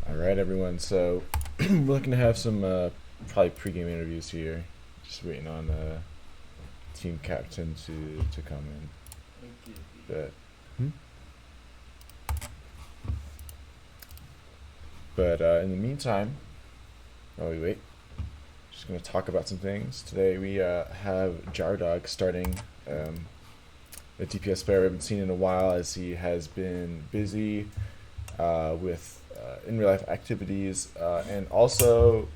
All right, everyone. So we're looking to have some probably pregame interviews here. Just waiting on team captain to come in. But in the meantime, while we wait, just gonna talk about some things. Today we have Jardog starting, a DPS player we haven't seen in a while, as he has been busy with in real life activities, and also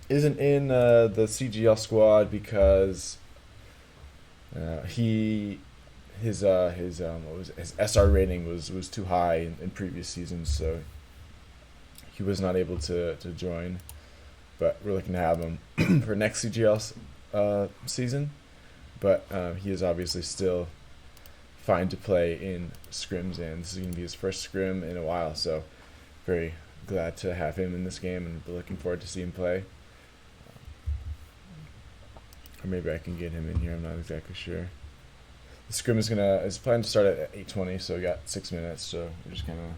isn't in the CGL squad because his SR rating was too high in previous seasons, so he was not able to join. But we're looking to have him for next CGL season. But he is obviously still fine to play in scrims, and this is going to be his first scrim in a while, so very glad to have him in this game, and looking forward to see him play. Or maybe I can get him in here, I'm not exactly sure. The scrim is planned to start at 8:20, so we got 6 minutes, so we're just kind of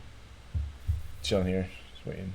chilling here, just waiting.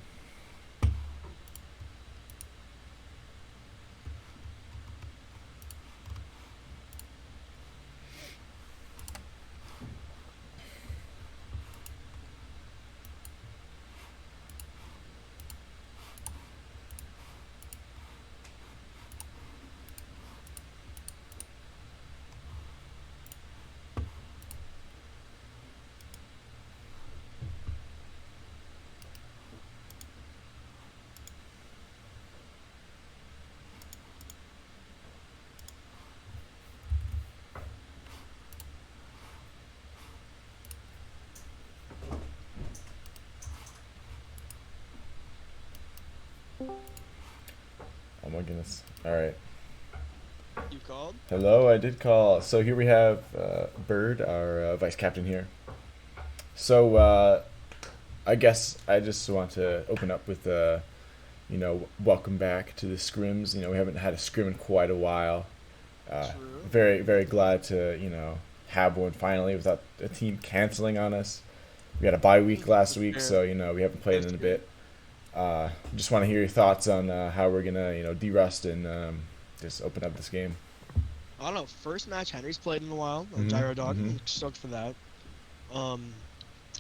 Oh my goodness. Alright. You called? Hello, I did call. So here we have Bird, our vice captain here. So I guess I just want to open up with, welcome back to the scrims. We haven't had a scrim in quite a while. True. Very, very glad to, have one finally without a team canceling on us. We had a bye week last week, so, we haven't played in a bit. Just want to hear your thoughts on how we're gonna, de-rust and just open up this game. I don't know. First match Henry's played in a while. Mhm, Gyro Dog. mhm. I'm stoked for that. Um,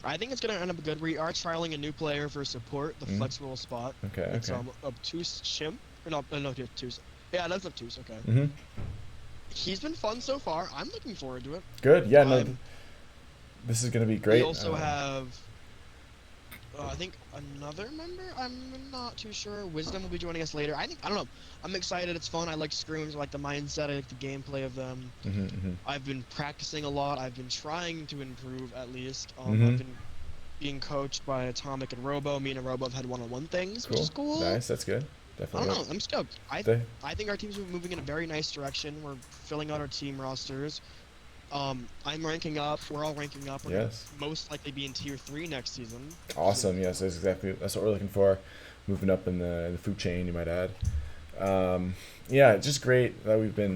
I think it's gonna end up good. We are trialing a new player for support, the Mm. flex role spot. Okay. It's Okay. Obtuse Shim. Or no, Obtuse. Yeah, that's Obtuse. Okay. Mhm. He's been fun so far. I'm looking forward to it. Good. Yeah. No. I'm. This is gonna be We great. also have. I think another member. I'm not too sure. Wisdom will be joining us later. I don't know. I'm excited. It's fun. I like screams. I like the mindset. I like the gameplay of them. Mhm. I've been practicing a lot. I've been trying to improve at least. Mhm. I've been being coached by Atomic and Robo. Me and Robo have had one-on-one things, which Cool. is cool. Nice. That's good. I Definitely. don't know. I'm stoked. They- I think our team's moving in a very nice direction. We're filling out our team rosters. I'm ranking up. We're all ranking up. We're Yes. gonna most likely be in tier 3 next season. Awesome. Yes. That's what we're looking for. Moving up in the food chain, you might add. Yeah. Just great that we've been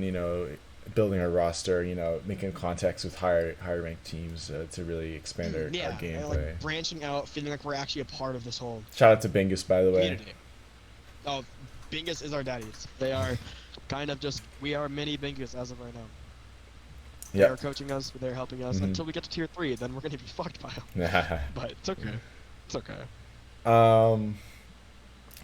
building our roster. Making contacts with higher ranked teams to really expand our Yeah, and, gameplay. like branching out, feeling like we're actually a part of this whole Shout out to Bingus, by the way. community. Oh, Bingus is our daddies. They are kind of just we are mini Bingus as of right now. Yeah. They're coaching us. They're helping us Mhm. until we get to tier 3. Then we're gonna be fucked by them. But it's okay. It's okay.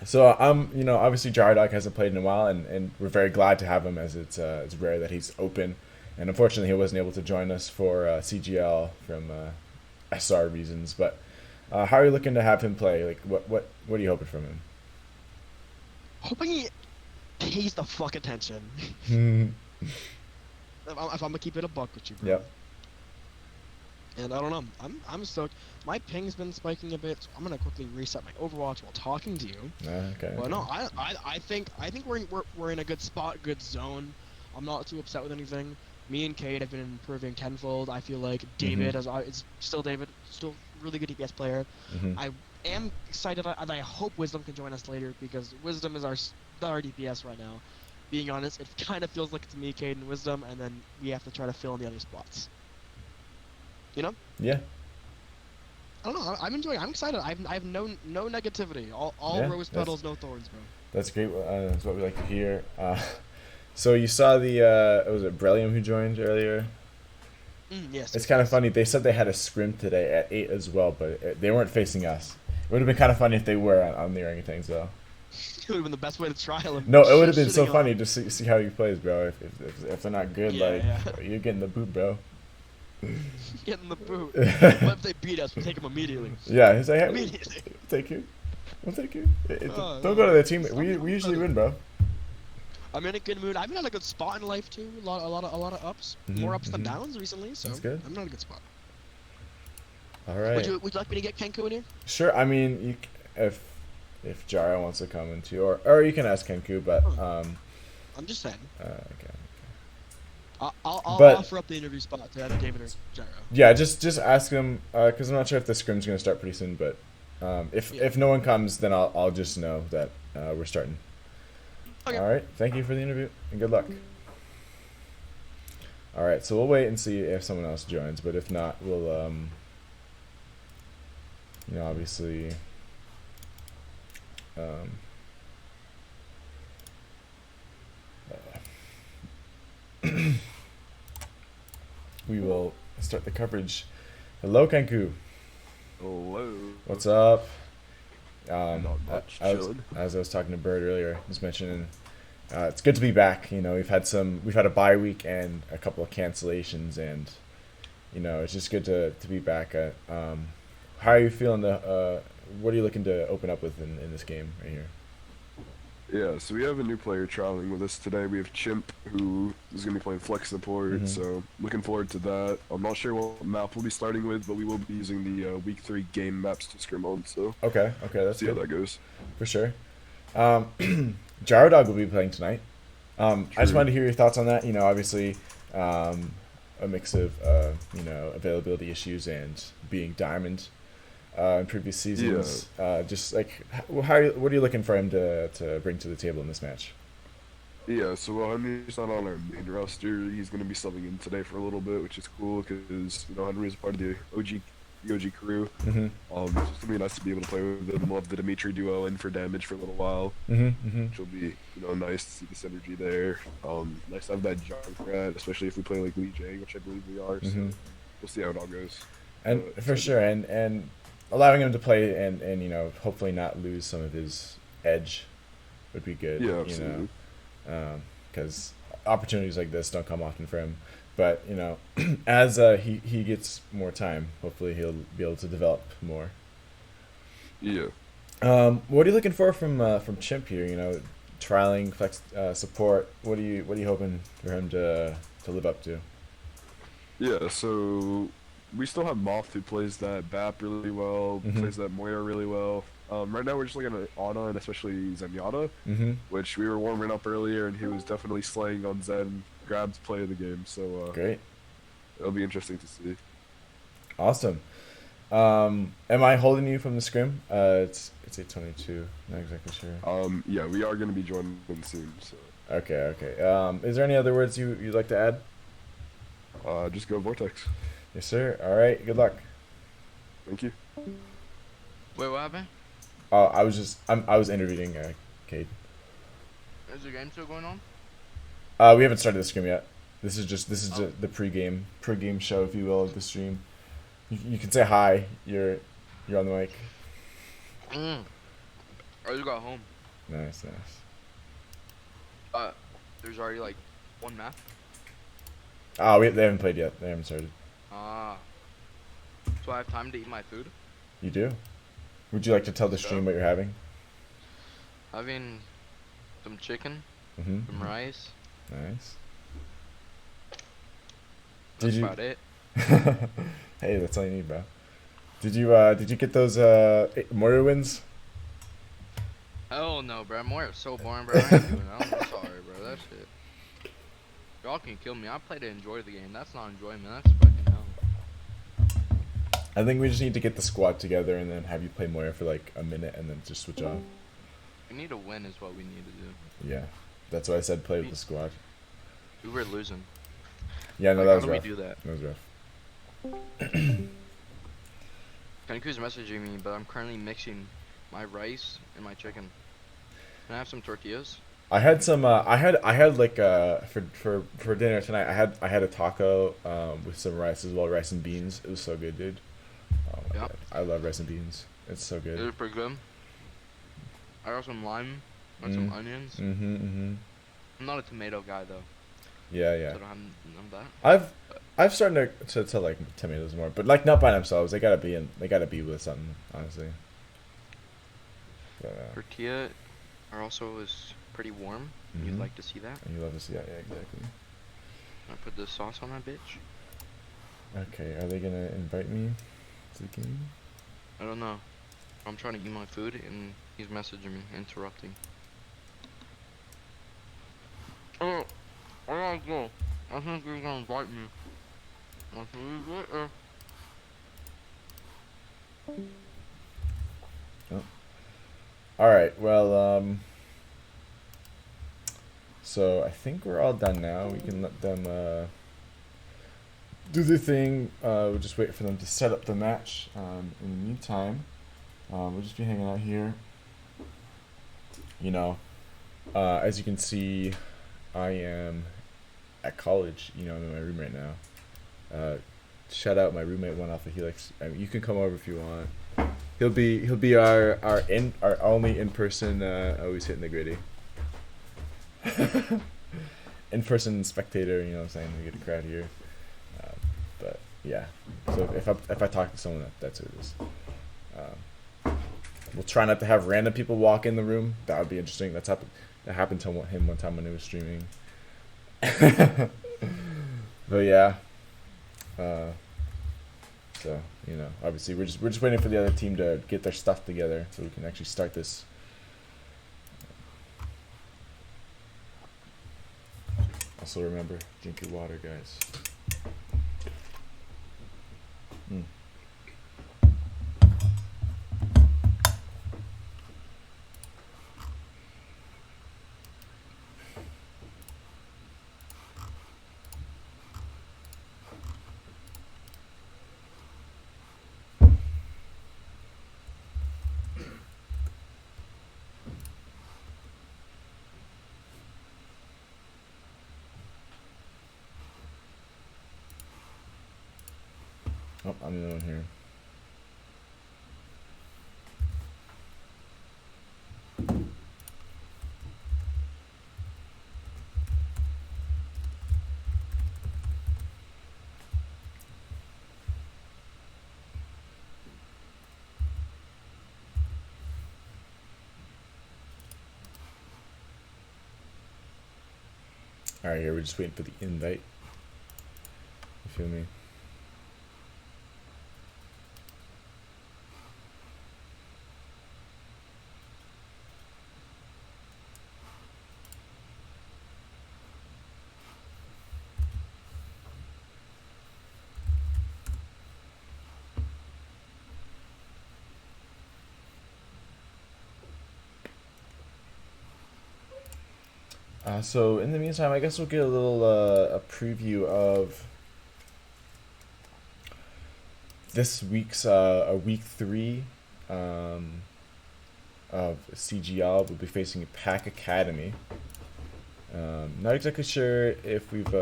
So obviously Jardog hasn't played in a while, and we're very glad to have him, as it's rare that he's open, and unfortunately he wasn't able to join us for CGL from SR reasons. But how are you looking to have him play? Like what are you hoping from him? Hoping he pays the fuck attention. If I'm gonna keep it a buck with you, bro. Yep. And I don't know. I'm stoked. My ping's been spiking a bit, so I'm gonna quickly reset my Overwatch while talking to you. Okay. But no, I think we're in a good spot, good zone. I'm not too upset with anything. Me and Cade have been improving tenfold. I feel like David is still really good DPS player. Mhm. I am excited, and I hope Wisdom can join us later because Wisdom is our star DPS right now. Being honest, it kind of feels like it's me, Cade, and Wisdom, and then we have to try to fill in the other spots. You know? Yeah. I don't know. I'm enjoying. I'm excited. I have no negativity. All Yeah, rose petals, no thorns, bro. That's great. That's what we like to hear. So you saw the was it Brillium who joined earlier? Yes. It's kind of funny. They said they had a scrim today at 8 as well, but they weren't facing us. It would have been kind of funny if they were on the Orangutans, though. It would have been the best way to trial him. No, it would have been so Shitting on funny him. to see how he plays, bro. If they're not good, Yeah, you're getting the boot, bro. Get in the boot. What if they beat us? We take him immediately. Yeah, he's like, hey, Immediately. we'll take you. We'll take you. Oh, Don't no. go to their team. We usually win, bro. I'm in a good mood. I've been in a good spot in life too. A lot of ups. More ups than downs recently. So That's good. I'm in a good spot. All right. Would you like me to get Kenku in here? Sure. I mean, if Jara wants to come in too, or you can ask Kenku, but I'm just saying. okay. I'll But- offer up the interview spot to either David or Gyro. Yeah, just ask him because I'm not sure if the scrim's gonna start pretty soon. But if no one comes, then I'll just know that we're starting. Okay. All right. Thank you for the interview and good luck. All right. So we'll wait and see if someone else joins. But if not, we'll obviously. We will start the coverage. Hello, Kenku. Hello. What's up? Not much, chillin'. As I was talking to Bird earlier, just mentioning it's good to be back. We've had a bye week and a couple of cancellations, and it's just good to be back. How are you feeling? What are you looking to open up with in this game right here? Yeah, so we have a new player traveling with us today. We have Chimp, who is going to be playing flex support, so looking forward to that. I'm not sure what map we'll be starting with, but we will be using the week 3 game maps to scrim on, so Okay, that's see good. how that goes. For sure. Jarodog will be playing tonight. I just True. wanted to hear your thoughts on that. Obviously, a mix of availability issues and being diamond in previous seasons. Just like what are you looking for him to bring to the table in this match? Yeah, so Henry's not on our main roster. He's going to be subbing in today for a little bit, which is cool because Henry is part of the OG crew. Mm-hmm. It's just gonna be nice to be able to play with him. We'll have the Dimitri duo in for damage for a little while, which will be nice to see the synergy there. Nice to have that Junkrat, especially if we play like Lee J, which I believe we are. So we'll see how it all goes. And for sure, and allowing him to play and hopefully not lose some of his edge would be good. Yeah, absolutely. Because opportunities like this don't come often for him. But as he gets more time, hopefully he'll be able to develop more. Yeah. What are you looking for from Chimp here? Trialing flex support. What are you hoping for him to live up to? Yeah, so we still have Moth who plays that BAP really well, Mm-hmm. plays that Moira really well. Right now we're just looking at Ana and especially Zenyatta, Mm-hmm. which we were warming up earlier and he was definitely slaying on Zen, grabbed play of the game, so Great. it'll be interesting to see. Awesome. Am I holding you from the scrim? It's 8:22. Not exactly sure. Yeah, we are going to be joining soon, so Okay. Is there any other words you'd like to add? just go Vortex. Yes, sir. All right. Good luck. Thank you. Wait, what happened? I was interviewing Cade. Is the game still going on? We haven't started the stream yet. This is just Oh. the pregame show, if you will, of the stream. You can say hi. You're on the mic. I just got home. Nice. There's already like one map. They haven't played yet. They haven't started. Ah. So I have time to eat my food? You do. Would you like to tell the stream what you're having? Having some chicken, Mm-hmm. some rice. Nice. That's Did you? about it. Hey, that's all you need, bro. Did you get those Moira wins? Oh no, bro. More so boring, bro. I ain't doing that. I'm sorry, bro. That shit. Y'all can kill me. I play to enjoy the game. That's not enjoyment. That's fucking hell. I think we just need to get the squad together and then have you play Moira for like a minute and then just switch off. We need to win is what we need to do. Yeah, that's why I said play with the squad. We were losing. Yeah, no, Like, that how was do rough. we do that? That was rough. Kaniku's messaging me, but I'm currently mixing my rice and my chicken. Can I have some tortillas? I had some. I had like for dinner tonight. I had a taco with some rice as well, rice and beans. It was so good, dude. Oh my Yep. God. I love rice and beans. It's so It good. was pretty good. I got some lime and some onions. Mm-hmm. I'm not a tomato guy though, Yeah, so yeah. I don't have none of that. I've started to like tomatoes more, but like not by themselves. They gotta be with something, honestly. But, Tortilla are also is pretty warm. Mhm. You'd like to see that. you love to see that, yeah, exactly. I put the sauce on that bitch. Okay, are they gonna invite me to the game? I don't know. I'm trying to eat my food and he's messaging me, interrupting. Oh, I gotta go. I think he's gonna invite me. I'll see you later. All right. Well, so I think we're all done now. We can let them do their thing. We'll just wait for them to set up the match. In the meantime, we'll just be hanging out here. As you can see, I am at college. I'm in my room right now. Shout out my roommate One Alpha Helix. I mean, you can come over if you want. He'll be our only in person always hitting the gritty. In person spectator, you know what I'm saying? We get a crowd here. But yeah. So if I talk to someone, that's who it is. We'll try not to have random people walk in the room. That would be interesting. That happened to him one time when he was streaming. But yeah. So obviously we're just waiting for the other team to get their stuff together so we can actually start this. Also remember, drink your water, guys. Oh, I'm the only one here. All right, here we're just waiting for the invite. You feel me? So in the meantime, I guess we'll get a little a preview of this week's week 3 of CGL. We'll be facing Pack Academy. Not exactly sure if we've.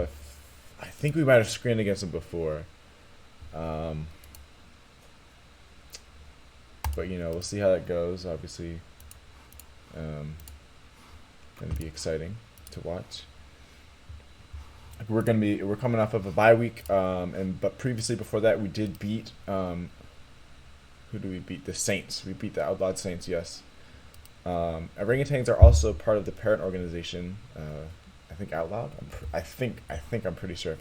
I think we might have screened against them before. But we'll see how that goes. Obviously, gonna be exciting to watch. We're coming off of a bye week, but previously before that we did beat who do we beat? The Saints. We beat the Outlawed Saints. Yes. Orangutans are also part of the parent organization. I think Outlawed. I think I'm pretty sure.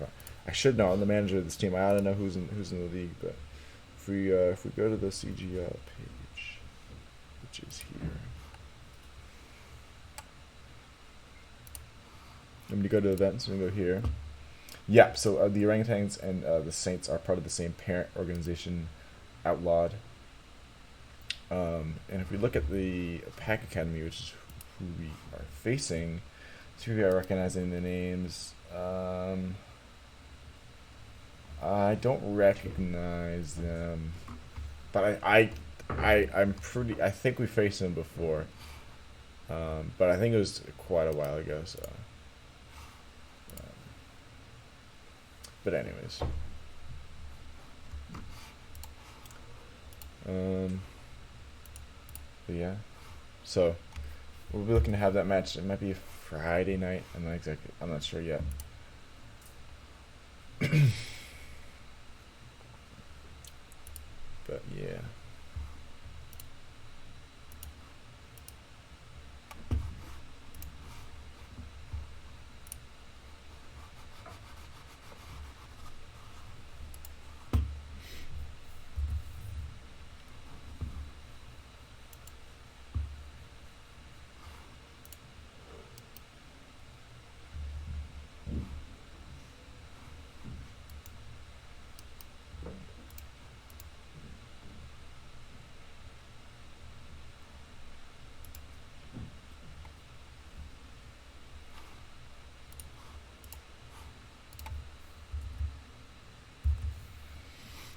I should know. I'm the manager of this team. I ought to know who's in the league. But if we go to the CGL page, which is here. I'm going to go to events. I'm going to go here. Yeah, so the Orangutans and the Saints are part of the same parent organization, Outlawed. And if we look at the Pack Academy, which is who we are facing, see if we are recognizing the names. I don't recognize them, but I'm pretty. I think we faced them before, but I think it was quite a while ago. So. But anyways, but yeah, so we'll be looking to have that match. It might be a Friday night. I'm not sure yet. But yeah.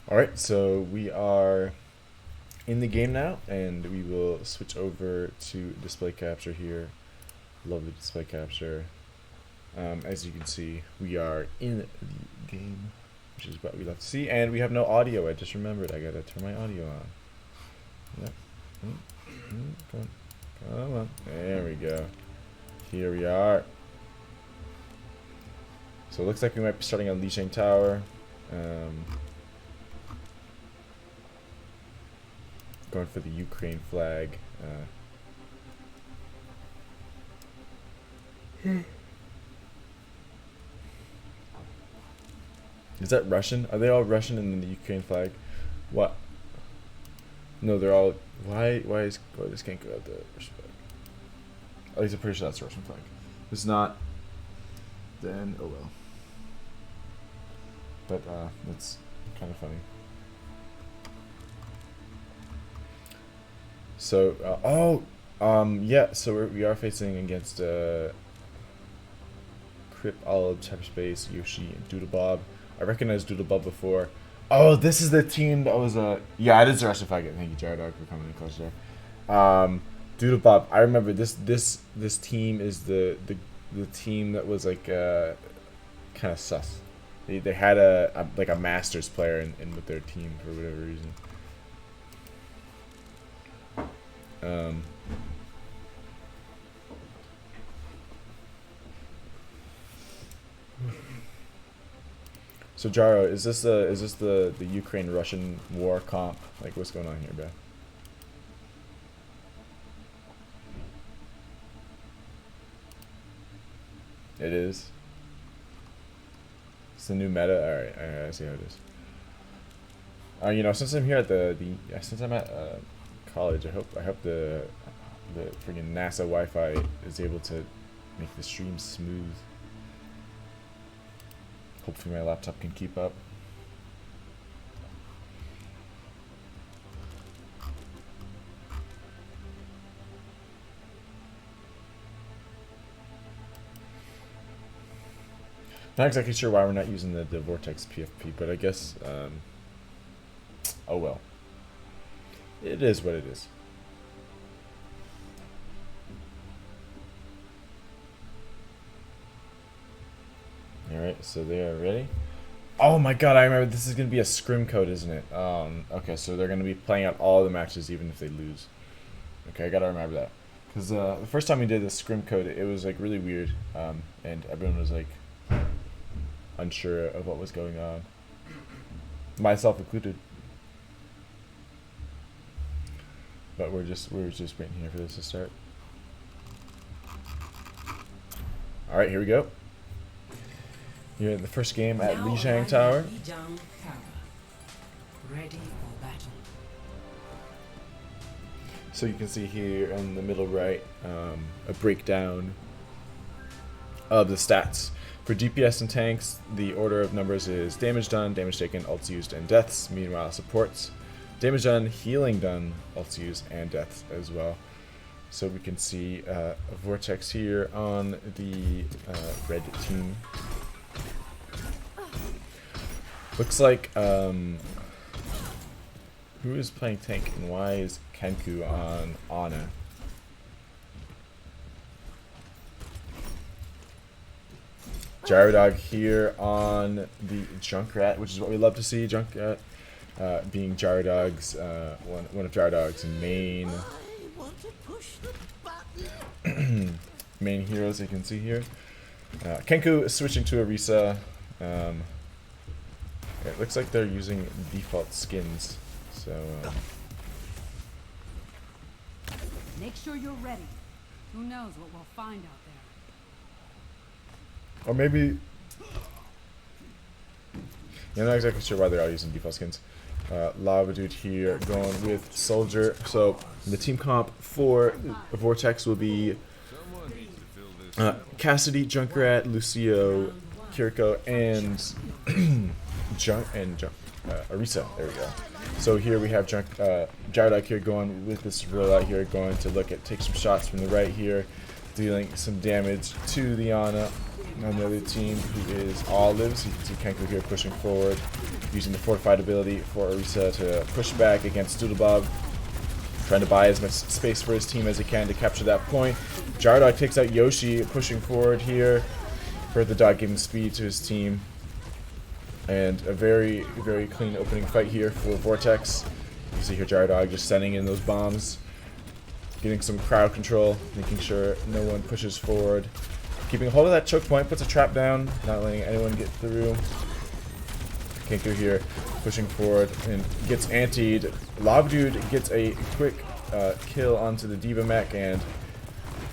Alright, so we are in the game now, and we will switch over to display capture here. Lovely display capture. As you can see, we are in the game, which is what we love to see, and we have no audio. I just remembered I gotta turn my audio on. Yep. Come on. There we go. Here we are. So it looks like we might be starting on Lichang Tower. Going for the Ukraine flag. Is that Russian? Are they all Russian and the Ukraine flag? What? No, they're all. Why this can't go out the Russian flag? At least I'm pretty sure that's the Russian flag. If it's not, then oh well. But that's kind of funny. So, yeah, so we are facing against Crip, Olive, Hyperspace, Yoshi, and Doodlebob. I recognized Doodlebob before. Oh, this is the team that was yeah, it is the Russian flag. Thank you, Jared, for coming in close there. Doodlebob, I remember this team is the team that was like kind of sus. They had a like a Masters player in with their team for whatever reason. So Jaro, is this the Ukraine-Russian war comp? Like, what's going on here, bro? It is. It's the new meta. All right, I see how it is. You know, since I'm here at since I'm at college, I hope the freaking NASA Wi-Fi is able to make the stream smooth. Hopefully my laptop can keep up. Not exactly sure why we're not using the Vortex PFP, but I guess, oh well. It is what it is. Alright, so they are ready. Oh my god, I remember this is going to be a scrim code, isn't it? Okay, so they're going to be playing out all the matches even if they lose. Okay, I gotta remember that. Because the first time we did the scrim code, it was like really weird, and everyone was like unsure of what was going on. Myself included. But we're just waiting here for this to start. Alright, here we go. You're in the first game at Lijiang Tower. Ready for battle. So you can see here in the middle right a breakdown of the stats. For DPS and tanks, the order of numbers is damage done, damage taken, ults used, and deaths. Meanwhile, supports, damage done, healing done, ults used, and deaths as well. So we can see a Vortex here on the red team. Looks like, who is playing tank and why is Kenku on Ana? Gyrodog here on the Junkrat, which is what we love to see. Junkrat being Gyrodog's, one of Gyrodog's main main heroes, you can see here. Kenku is switching to Orisa. It looks like they're using default skins, so Make sure you're ready. Who knows what we'll find out there. or maybe I'm not exactly sure why they're all using default skins. Lava Dude here going with Soldier. So the team comp for Vortex will be Cassidy, Junkrat, Lucio, Kiriko, and Orisa. There we go. So here we have Gyrodog here going with this rollout here, going to take some shots from the right here, dealing some damage to the Ana on the other team, who is Olives. You can see Kenku here pushing forward, using the fortified ability for Orisa to push back against Doodlebob, trying to buy as much space for his team as he can to capture that point. Gyrodog takes out Yoshi, pushing forward here for the dog, giving speed to his team. And a very, very clean opening fight here for Vortex. You see here Gyrodog just sending in those bombs, getting some crowd control, making sure no one pushes forward. Keeping a hold of that choke point, puts a trap down, not letting anyone get through. Kenku here pushing forward and gets antied. Lava Dude gets a quick kill onto the Diva mech and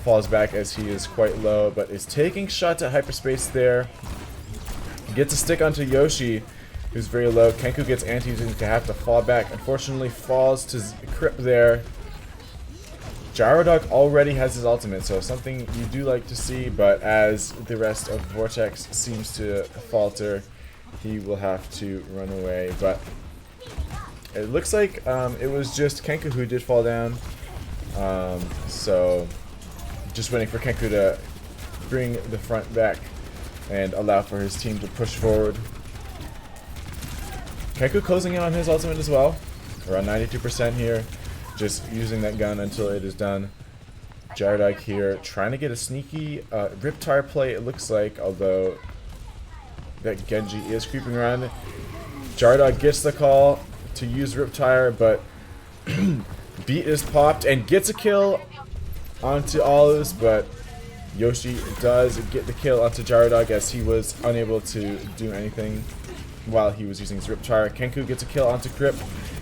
falls back as he is quite low, but is taking shots at hyperspace there. Gets a stick onto Yoshi, who's very low. Kenku gets antied and to have to fall back. Unfortunately, falls to Crip there. Gyrodog already has his ultimate, so something you do like to see, but as the rest of Vortex seems to falter, he will have to run away. But it looks like it was just Kenku who did fall down. So just waiting for Kenku to bring the front back and allow for his team to push forward. Kenku closing in on his ultimate as well, around 92% here, just using that gun until it is done. Gyrodog here trying to get a sneaky Riptire play, it looks like, although that Genji is creeping around. Jardog gets the call to use Riptire, but Beat is popped and gets a kill onto Olives, but Yoshi does get the kill onto Jardog as he was unable to do anything while he was using his Riptire. Kenku gets a kill onto Grip,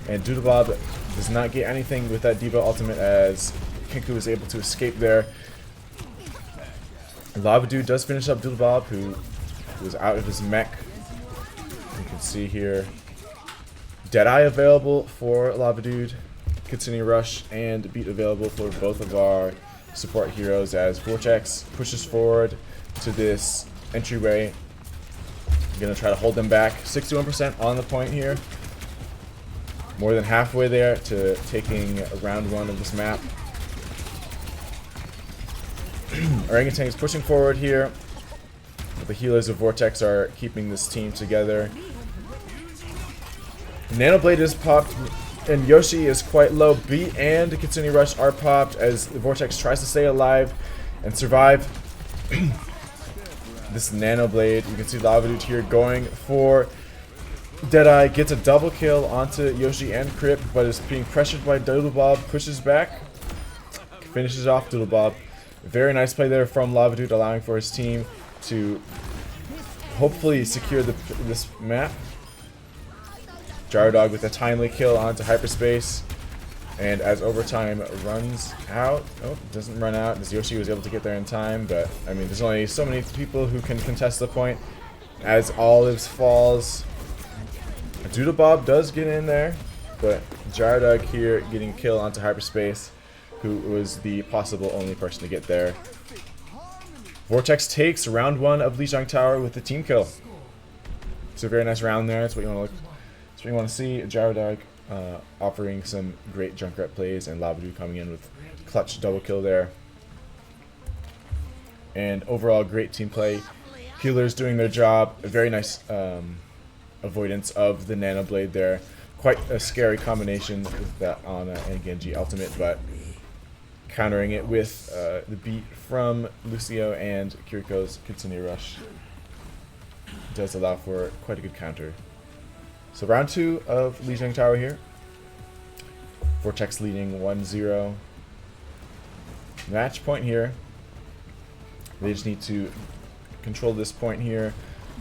and Doodlebob does not get anything with that Diva ultimate as Kenku is able to escape there. Lava Dude does finish up Doodlebob, who was out of his mech. You can see here Deadeye available for Lava Dude, Kitsune Rush and Beat available for both of our support heroes as Vortex pushes forward to this entryway. I'm gonna try to hold them back. 61% on the point here. More than halfway there to taking round 1 of this map. Orangutan is pushing forward here. The healers of Vortex are keeping this team together. Nanoblade is popped, and Yoshi is quite low. Beat and Kitsune Rush are popped as the Vortex tries to stay alive and survive. This Nanoblade, you can see Lava Dude here going for Deadeye, gets a double kill onto Yoshi and Crip, but is being pressured by Doodlebob, pushes back, finishes off Doodlebob. Very nice play there from Lava Dude, allowing for his team to hopefully secure this map. Jardog with a timely kill onto Hyperspace, and as overtime runs out, doesn't run out as Yoshi was able to get there in time, but I mean there's only so many people who can contest the point. As Olives falls, Doodlebob does get in there, but Jardog here getting a kill onto Hyperspace, who was the possible only person to get there. Vortex takes round 1 of Lijiang Tower with the team kill. It's a very nice round there. That's what you want to look. That's what you want to see. Jardog offering some great Junkrat plays, and Lava Dude coming in with clutch double kill there. And overall, great team play. Healers doing their job. A very nice avoidance of the Nano Blade there. Quite a scary combination with that Ana and Genji ultimate, but countering it with the beat from Lucio and Kiriko's Kitsune Rush does allow for quite a good counter. So round 2 of Lijiang Tower here. Vortex leading 1-0. Match point here. They just need to control this point here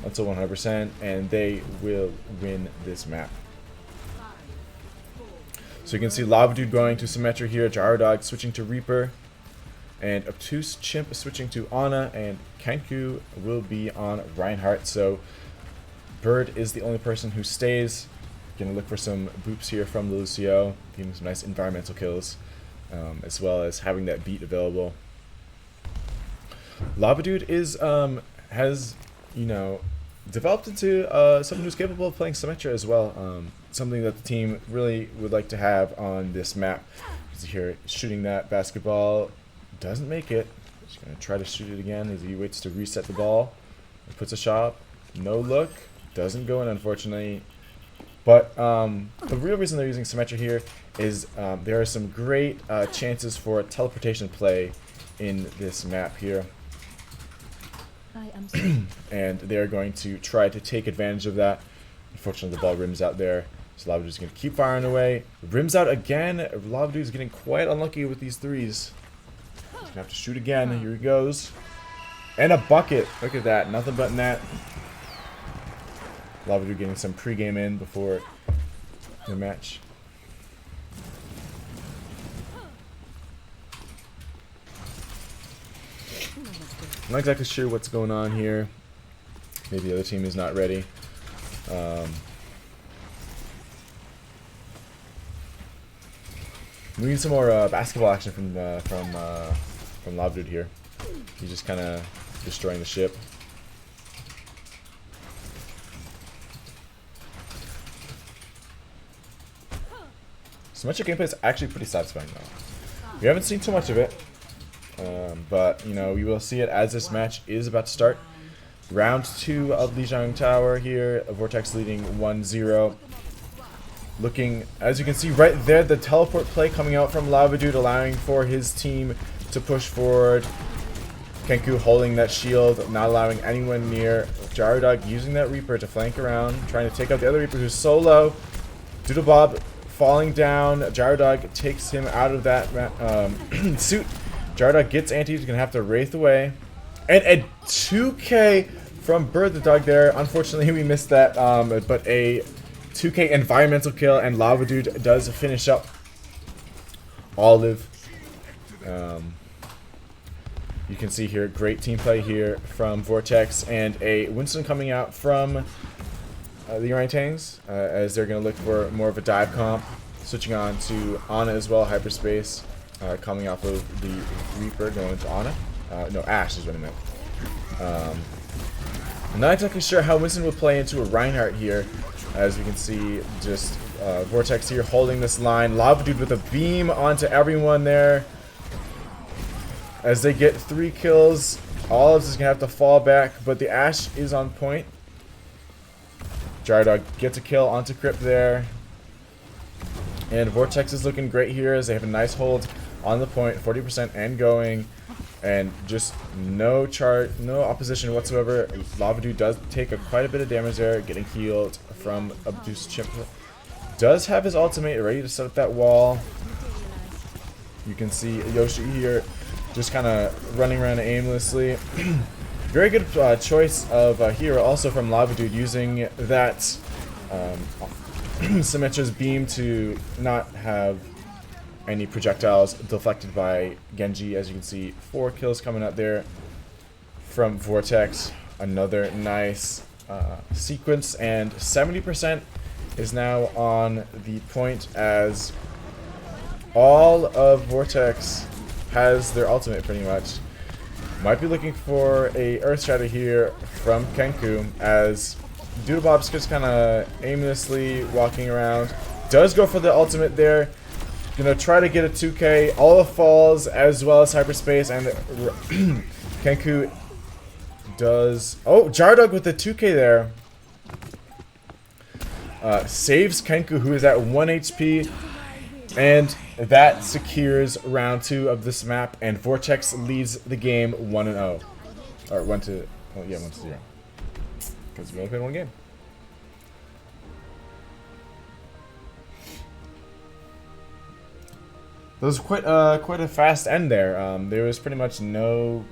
until 100%, and they will win this map. So you can see Lava Dude going to Symmetra here, Jardog switching to Reaper, and Obtuse Chimp switching to Ana, and Kenku will be on Reinhardt. So Bird is the only person who stays. Gonna look for some boops here from Lucio, getting some nice environmental kills, as well as having that beat available. Lava Dude is has, you know, developed into someone who's capable of playing Symmetra as well. Something that the team really would like to have on this map. He's here shooting that basketball, doesn't make it. Just gonna try to shoot it again as he waits to reset the ball. Puts a shot, no look, doesn't go in unfortunately. But the real reason they're using Symmetra here is there are some great chances for teleportation play in this map here. And they're going to try to take advantage of that. Unfortunately, the ball rims out there. So Lava Dude's going to keep firing away. Rims out again. Lava Dude's getting quite unlucky with these threes. He's going to have to shoot again. Here he goes. And a bucket. Look at that. Nothing but net. Lava Dude getting some pregame in before the match. I'm not exactly sure what's going on here. Maybe the other team is not ready. We need some more basketball action from Lava Dude here. He's just kind of destroying the ship. So much of gameplay is actually pretty satisfying though. We haven't seen too much of it. But, you know, we will see it as this match is about to start. Round 2 of Lijiang Tower here. Vortex leading 1-0. Looking, as you can see right there, the teleport play coming out from Lava Dude, allowing for his team to push forward. Kenku holding that shield, not allowing anyone near. Gyrodog using that Reaper to flank around, trying to take out the other Reaper who's so low. Doodlebob falling down. Gyrodog takes him out of that suit. Gyrodog gets anti. He's going to have to Wraith away. And a 2k from Bird the Dog there. Unfortunately, we missed that. But a 2k environmental kill. And Lava Dude does finish up Olive. You can see here, great team play here from Vortex. And a Winston coming out from the Orangutans, as they're going to look for more of a dive comp. Switching on to Ana as well, Hyperspace, coming off of the Reaper, going to Ana. No, Ashe is what I meant. I'm not exactly sure how Winston will play into a Reinhardt here. As we can see, just Vortex here holding this line. Lava Dude with a beam onto everyone there. As they get 3 kills, Olives is going to have to fall back, but the Ashe is on point. Gyrodog gets a kill onto Crypt there. And Vortex is looking great here as they have a nice hold on the point, 40% and going. And just no opposition whatsoever. Lava Dude does take quite a bit of damage there, getting healed from Abdus Chimp. Does have his ultimate ready to set up that wall. You can see Yoshi here just kind of running around aimlessly. Very good choice of hero also from Lava Dude, using that Symmetra's beam to not have any projectiles deflected by Genji. As you can see, 4 kills coming out there from Vortex. Another nice sequence, and 70% is now on the point as all of Vortex has their ultimate pretty much. Might be looking for a Earth Shatter here from Kenku, as Doodlebob's just kind of aimlessly walking around. Does go for the ultimate there. Gonna try to get a 2k. All the falls as well as Hyperspace, and Kenku does. Oh, Gyrodog with the 2k there. Saves Kenku, who is at 1 HP. And that secures round 2 of this map, and Vortex leads the game 1-0. Or 1-0. Because we only played 1 game. That was quite a fast end there. There was pretty much no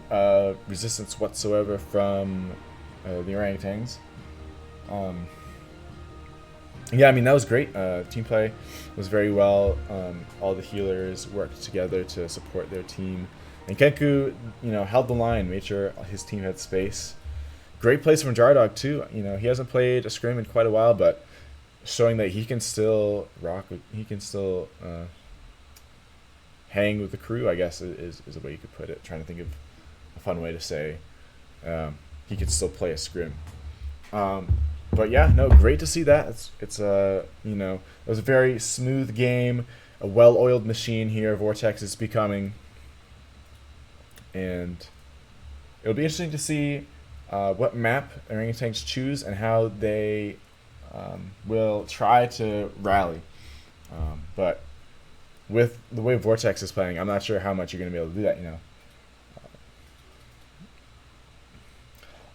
resistance whatsoever from the orangutans. Yeah, I mean, that was great. Team play was very well. All the healers worked together to support their team. And Kenku, held the line, made sure his team had space. Great plays from Gyrodog too. He hasn't played a scrim in quite a while, but showing that he can still rock. He can still hang with the crew, I guess, is a way you could put it. Trying to think of a fun way to say he could still play a scrim. But yeah, no, great to see that. It's it was a very smooth game, a well-oiled machine here. Vortex is becoming, and it'll be interesting to see what map orangutans choose and how they will try to rally. But with the way Vortex is playing, I'm not sure how much you're going to be able to do that.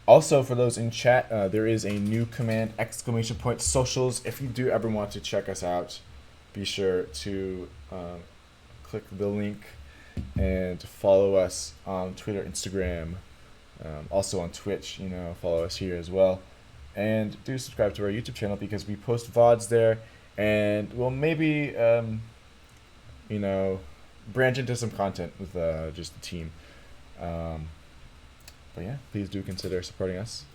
Also, for those in chat, there is a new command, !socials. If you do ever want to check us out, be sure to click the link and follow us on Twitter, Instagram, also on Twitch. Follow us here as well. And do subscribe to our YouTube channel, because we post VODs there, and we'll maybe, branch into some content with just the team. But yeah, please do consider supporting us,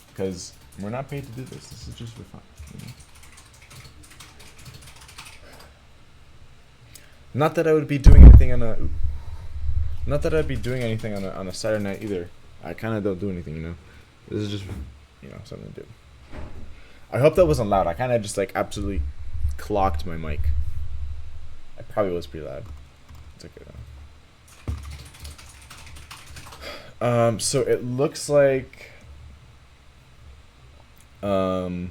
because we're not paid to do this. This is just for fun. Not that I would be doing anything on a. Not that I'd be doing anything on a Saturday night either. I kind of don't do anything, This is just, something to do. I hope that wasn't loud. I kind of just absolutely clocked my mic. I probably was pretty loud. It's okay though. So it looks like that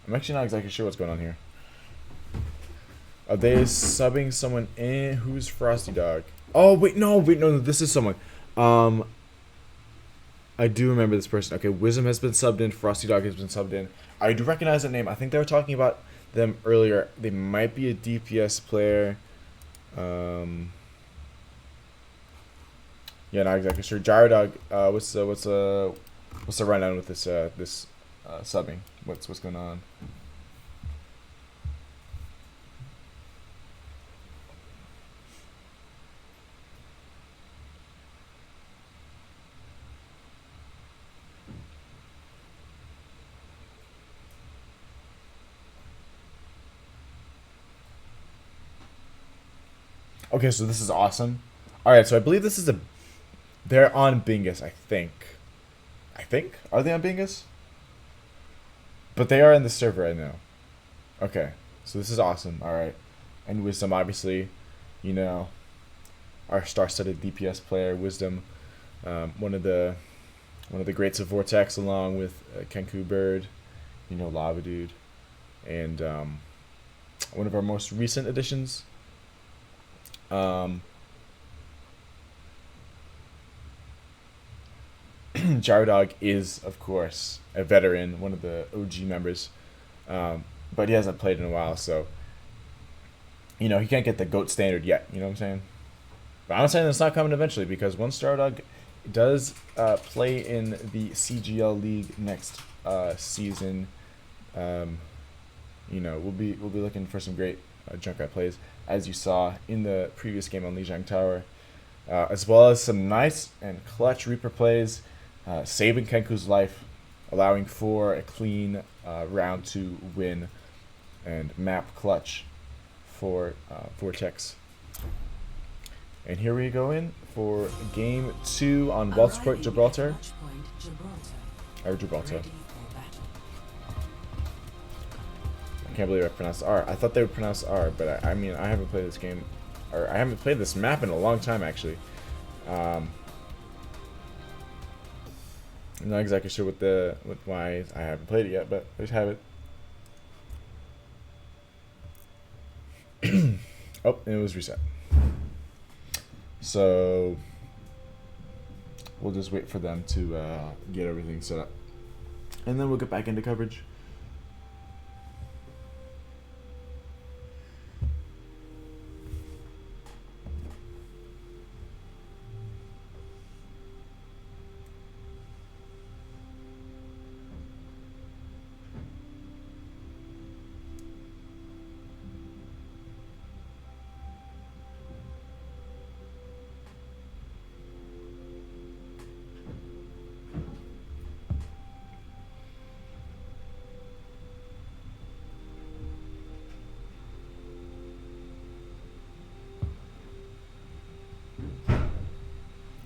I'm actually not exactly sure what's going on here. Are they subbing someone in? Who's Frosty Dog? Oh wait, no, this is someone. I do remember this person. Okay, Wisdom has been subbed in. Frosty Dog has been subbed in. I do recognize that name. I think they were talking about them earlier. They might be a DPS player. Yeah, not exactly sure. Gyro Dog. What's the rundown with this subbing? What's going on? Okay, so this is awesome. All right, so I believe this is they're on Bingus, I think. Are they on Bingus? But they are in the server, I know. Okay, so this is awesome. All right, and Wisdom, obviously, you know, our star-studded DPS player, Wisdom, one of the greats of Vortex, along with Kenku Bird, you know, Lava Dude, and one of our most recent additions. Gyro Dog is, of course, a veteran, one of the OG members, but he hasn't played in a while, so you know he can't get the GOAT standard yet. You know what I'm saying? But I'm saying it's not coming eventually, because once Gyro Dog does play in the CGL League next season, you know, we'll be looking for some great Junkrat plays, as you saw in the previous game on Lijiang Tower, as well as some nice and clutch Reaper plays, saving Kenku's life, allowing for a clean round 2 win and map clutch for Vortex. And here we go in for game 2 on Waldsport, Gibraltar. Gibraltar. I can't believe I pronounced R. I thought they would pronounce R, but I mean, I haven't played this game, or I haven't played this map in a long time, actually. I'm not exactly sure why I haven't played it yet, but I just have it. Oh, and it was reset. So we'll just wait for them to get everything set up, and then we'll get back into coverage.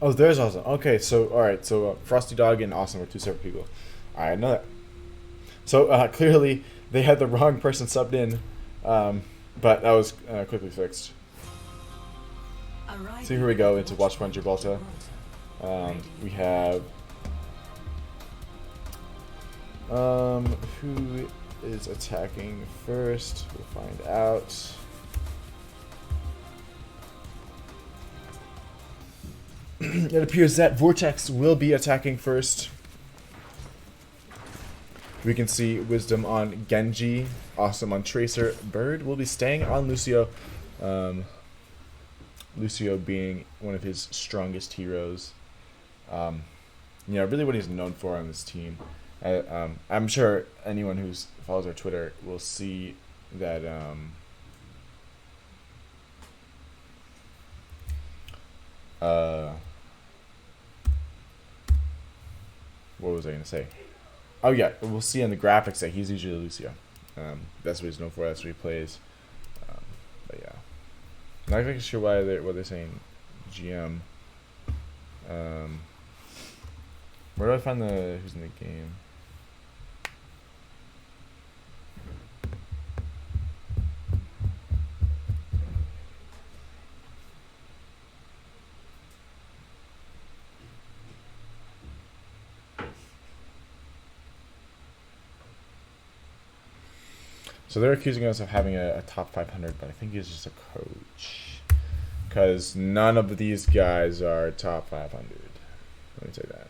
Oh, there's Awesome. Okay, so alright, so Frosty Dog and Awesome are two separate people. I know that. So clearly they had the wrong person subbed in, but that was quickly fixed. So here we go into Watchpoint Gibraltar. We have who is attacking first? We'll find out. It appears that Vortex will be attacking first. We can see Wisdom on Genji, Awesome on Tracer. Bird will be staying on Lucio. Lucio being one of his strongest heroes. You know, really what he's known for on this team. I'm sure anyone who follows our Twitter will see that what was I going to say? Oh yeah, we'll see in the graphics that he's usually Lucio. That's what he's known for. That's what he plays. But yeah, I'm not really sure what they're saying. GM. Where do I find who's in the game? So they're accusing us of having a top 500, but I think he's just a coach. Because none of these guys are top 500. Let me say that.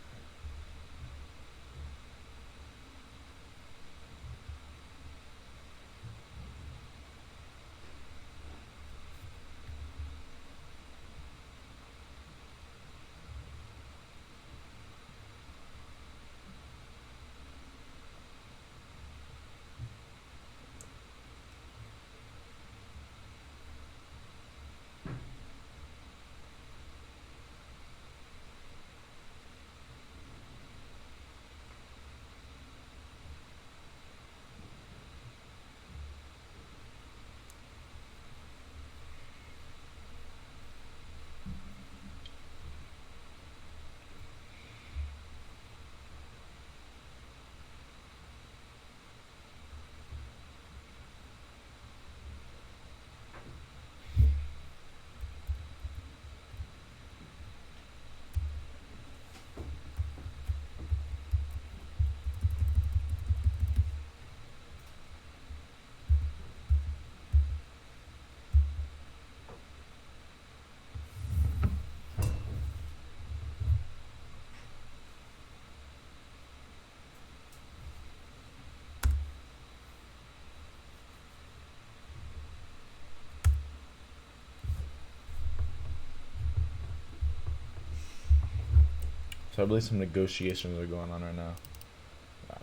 So I believe some negotiations are going on right now.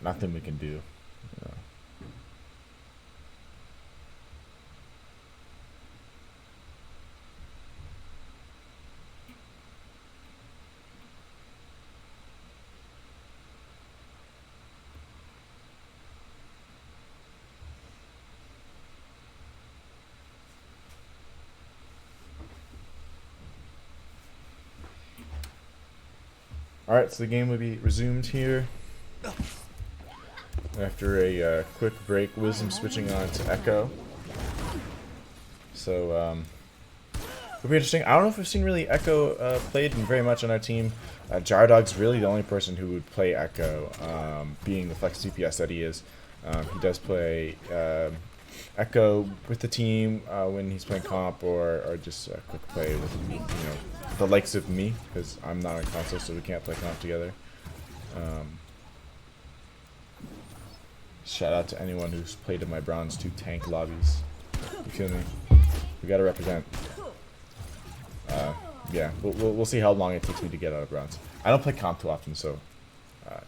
Nothing we can do. You know. Alright, so the game will be resumed here. After a quick break, Wisdom switching on to Echo. So, it'll be interesting. I don't know if we've seen really Echo played very much on our team. Jardog's really the only person who would play Echo, being the flex DPS that he is. He does play Echo with the team when he's playing comp, or just a quick play with the likes of me, because I'm not on console, so we can't play comp together. Shout out to anyone who's played in my Bronze 2 tank lobbies. You feel me? We gotta represent. Yeah, we'll see how long it takes me to get out of Bronze. I don't play comp too often, so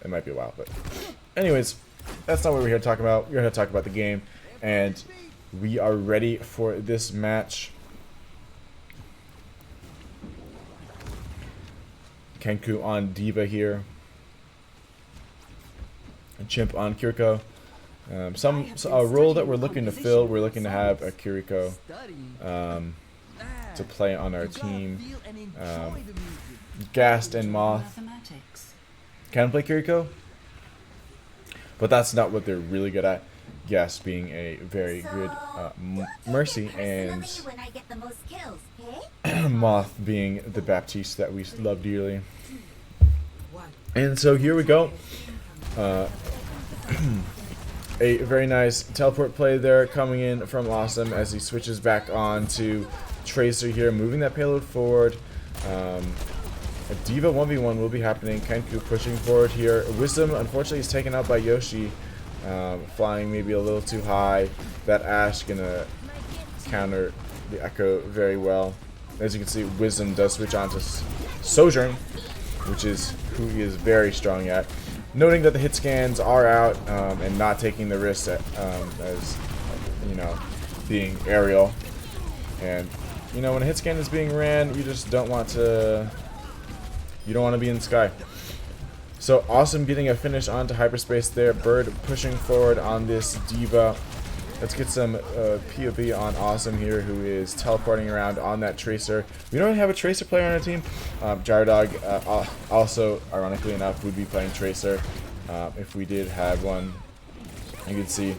it might be a while. But anyways, that's not what we're here to talk about. We're here to talk about the game, and we are ready for this match. Kenku on Diva here. And Chimp on Kiriko. A role that we're looking to fill, we're looking to have a Kiriko to play on our team. Gast and Moth can play Kiriko, but that's not what they're really good at. Gast being a very good Mercy, and Moth being the Baptiste that we love dearly. And so here we go. A very nice teleport play there coming in from Awesome as he switches back on to Tracer here, moving that payload forward. A Diva 1v1 will be happening. Kenku pushing forward here. Wisdom, unfortunately, is taken out by Yoshi, flying maybe a little too high. That Ash gonna counter the Echo very well. As you can see, Wisdom does switch on to Sojourn, which is who he is very strong at. Noting that the hit scans are out and not taking the risk as being aerial. And when a hit scan is being ran, you just don't want to. You don't want to be in the sky. So Awesome getting a finish onto hyperspace there. Bird pushing forward on this Diva. Let's get some POV on Awesome here, who is teleporting around on that Tracer. We don't have a Tracer player on our team. Jardog also, ironically enough, would be playing Tracer if we did have one. You can see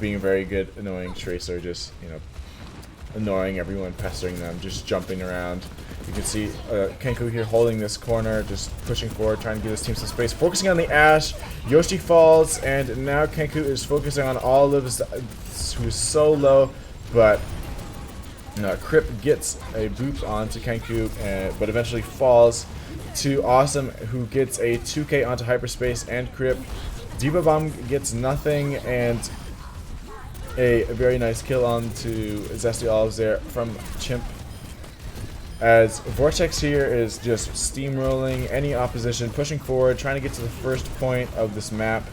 being a very good, annoying Tracer, just annoying everyone, pestering them, just jumping around. You can see Kenku here holding this corner, just pushing forward, trying to give his team some space. Focusing on the Ashe. Yoshi falls, and now Kenku is focusing on Olives, who's so low, but Crip gets a boop onto Kenku, but eventually falls to Awesome, who gets a 2K onto Hyperspace and Crip. Diva Bomb gets nothing, and a very nice kill onto Zesty Olives there from Chimp. As Vortex here is just steamrolling any opposition, pushing forward, trying to get to the first point of this map.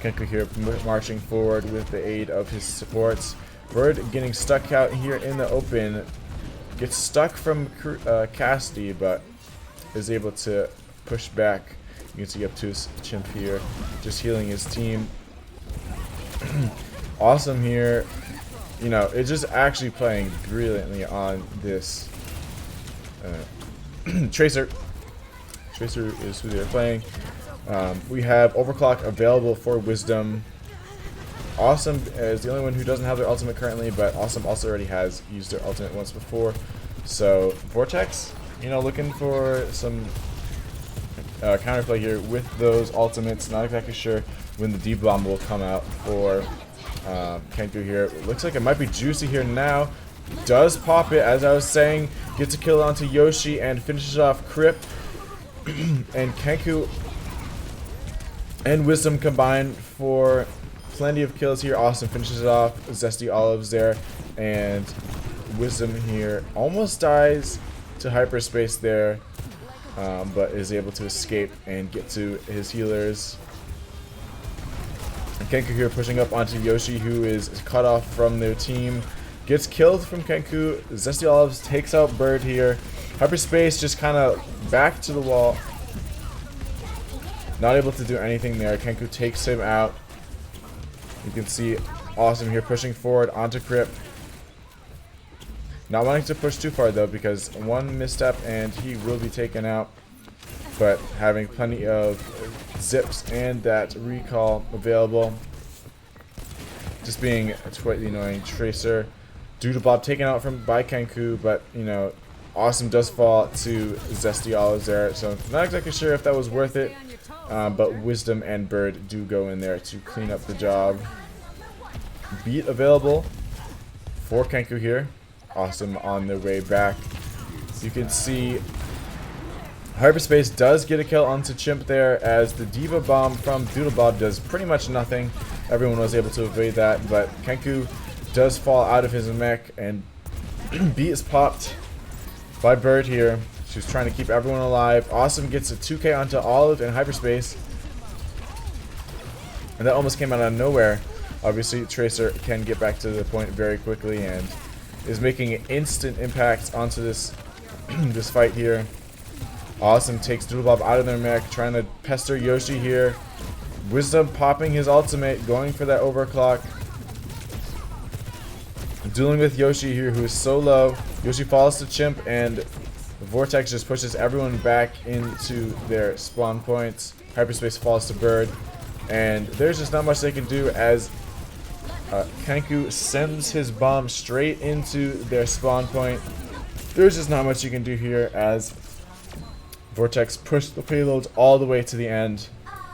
Kenku here marching forward with the aid of his supports. Bird getting stuck out here in the open. Gets stuck from Cassidy, but is able to push back. You can see up to his Chimp here, just healing his team. Awesome here. You know, it's just actually playing brilliantly on this Tracer. Tracer is who they're playing. We have Overclock available for Wisdom. Awesome is the only one who doesn't have their ultimate currently, but Awesome also already has used their ultimate once before. So Vortex, you know, looking for some counterplay here with those ultimates. Not exactly sure when the D-Bomb will come out for Kenku here. It looks like it might be Juicy here now. Does pop it, as I was saying. Gets a kill onto Yoshi and finishes off Crip. And Kenku and Wisdom combine for plenty of kills here. Awesome finishes it off. Zesty Olives there. And Wisdom here almost dies to Hyperspace there. But is able to escape and get to his healers. And Kenku here pushing up onto Yoshi, who is cut off from their team. Gets killed from Kenku. Zesty Olives takes out Bird here. Hyperspace just kind of back to the wall. Not able to do anything there. Kenku takes him out. You can see Awesome here pushing forward onto Crip. Not wanting to push too far though, because one misstep and he will be taken out. But having plenty of zips and that recall available. Just being a slightly annoying Tracer. Doodlebob taken out by Kenku, but you know, Awesome does fall to Zesty Olives there, so not exactly sure if that was worth it. But Wisdom and Bird do go in there to clean up the job. Beat available for Kenku here. Awesome on their way back. You can see Hyperspace does get a kill onto Chimp there, as the Diva Bomb from Doodlebob does pretty much nothing. Everyone was able to evade that, but Kenku does fall out of his mech, and B is popped by Bird here. She's trying to keep everyone alive. Awesome gets a 2K onto Olive and Hyperspace. And that almost came out of nowhere. Obviously, Tracer can get back to the point very quickly and is making an instant impact onto this this fight here. Awesome takes Doodlebob out of their mech, trying to pester Yoshi here. Wisdom popping his ultimate, going for that overclock. Dueling with Yoshi here, who is so low. Yoshi falls to Chimp, and Vortex just pushes everyone back into their spawn points. Hyperspace falls to Bird, and there's just not much they can do as Kenku sends his bomb straight into their spawn point. There's just not much you can do here as Vortex pushed the payloads all the way to the end.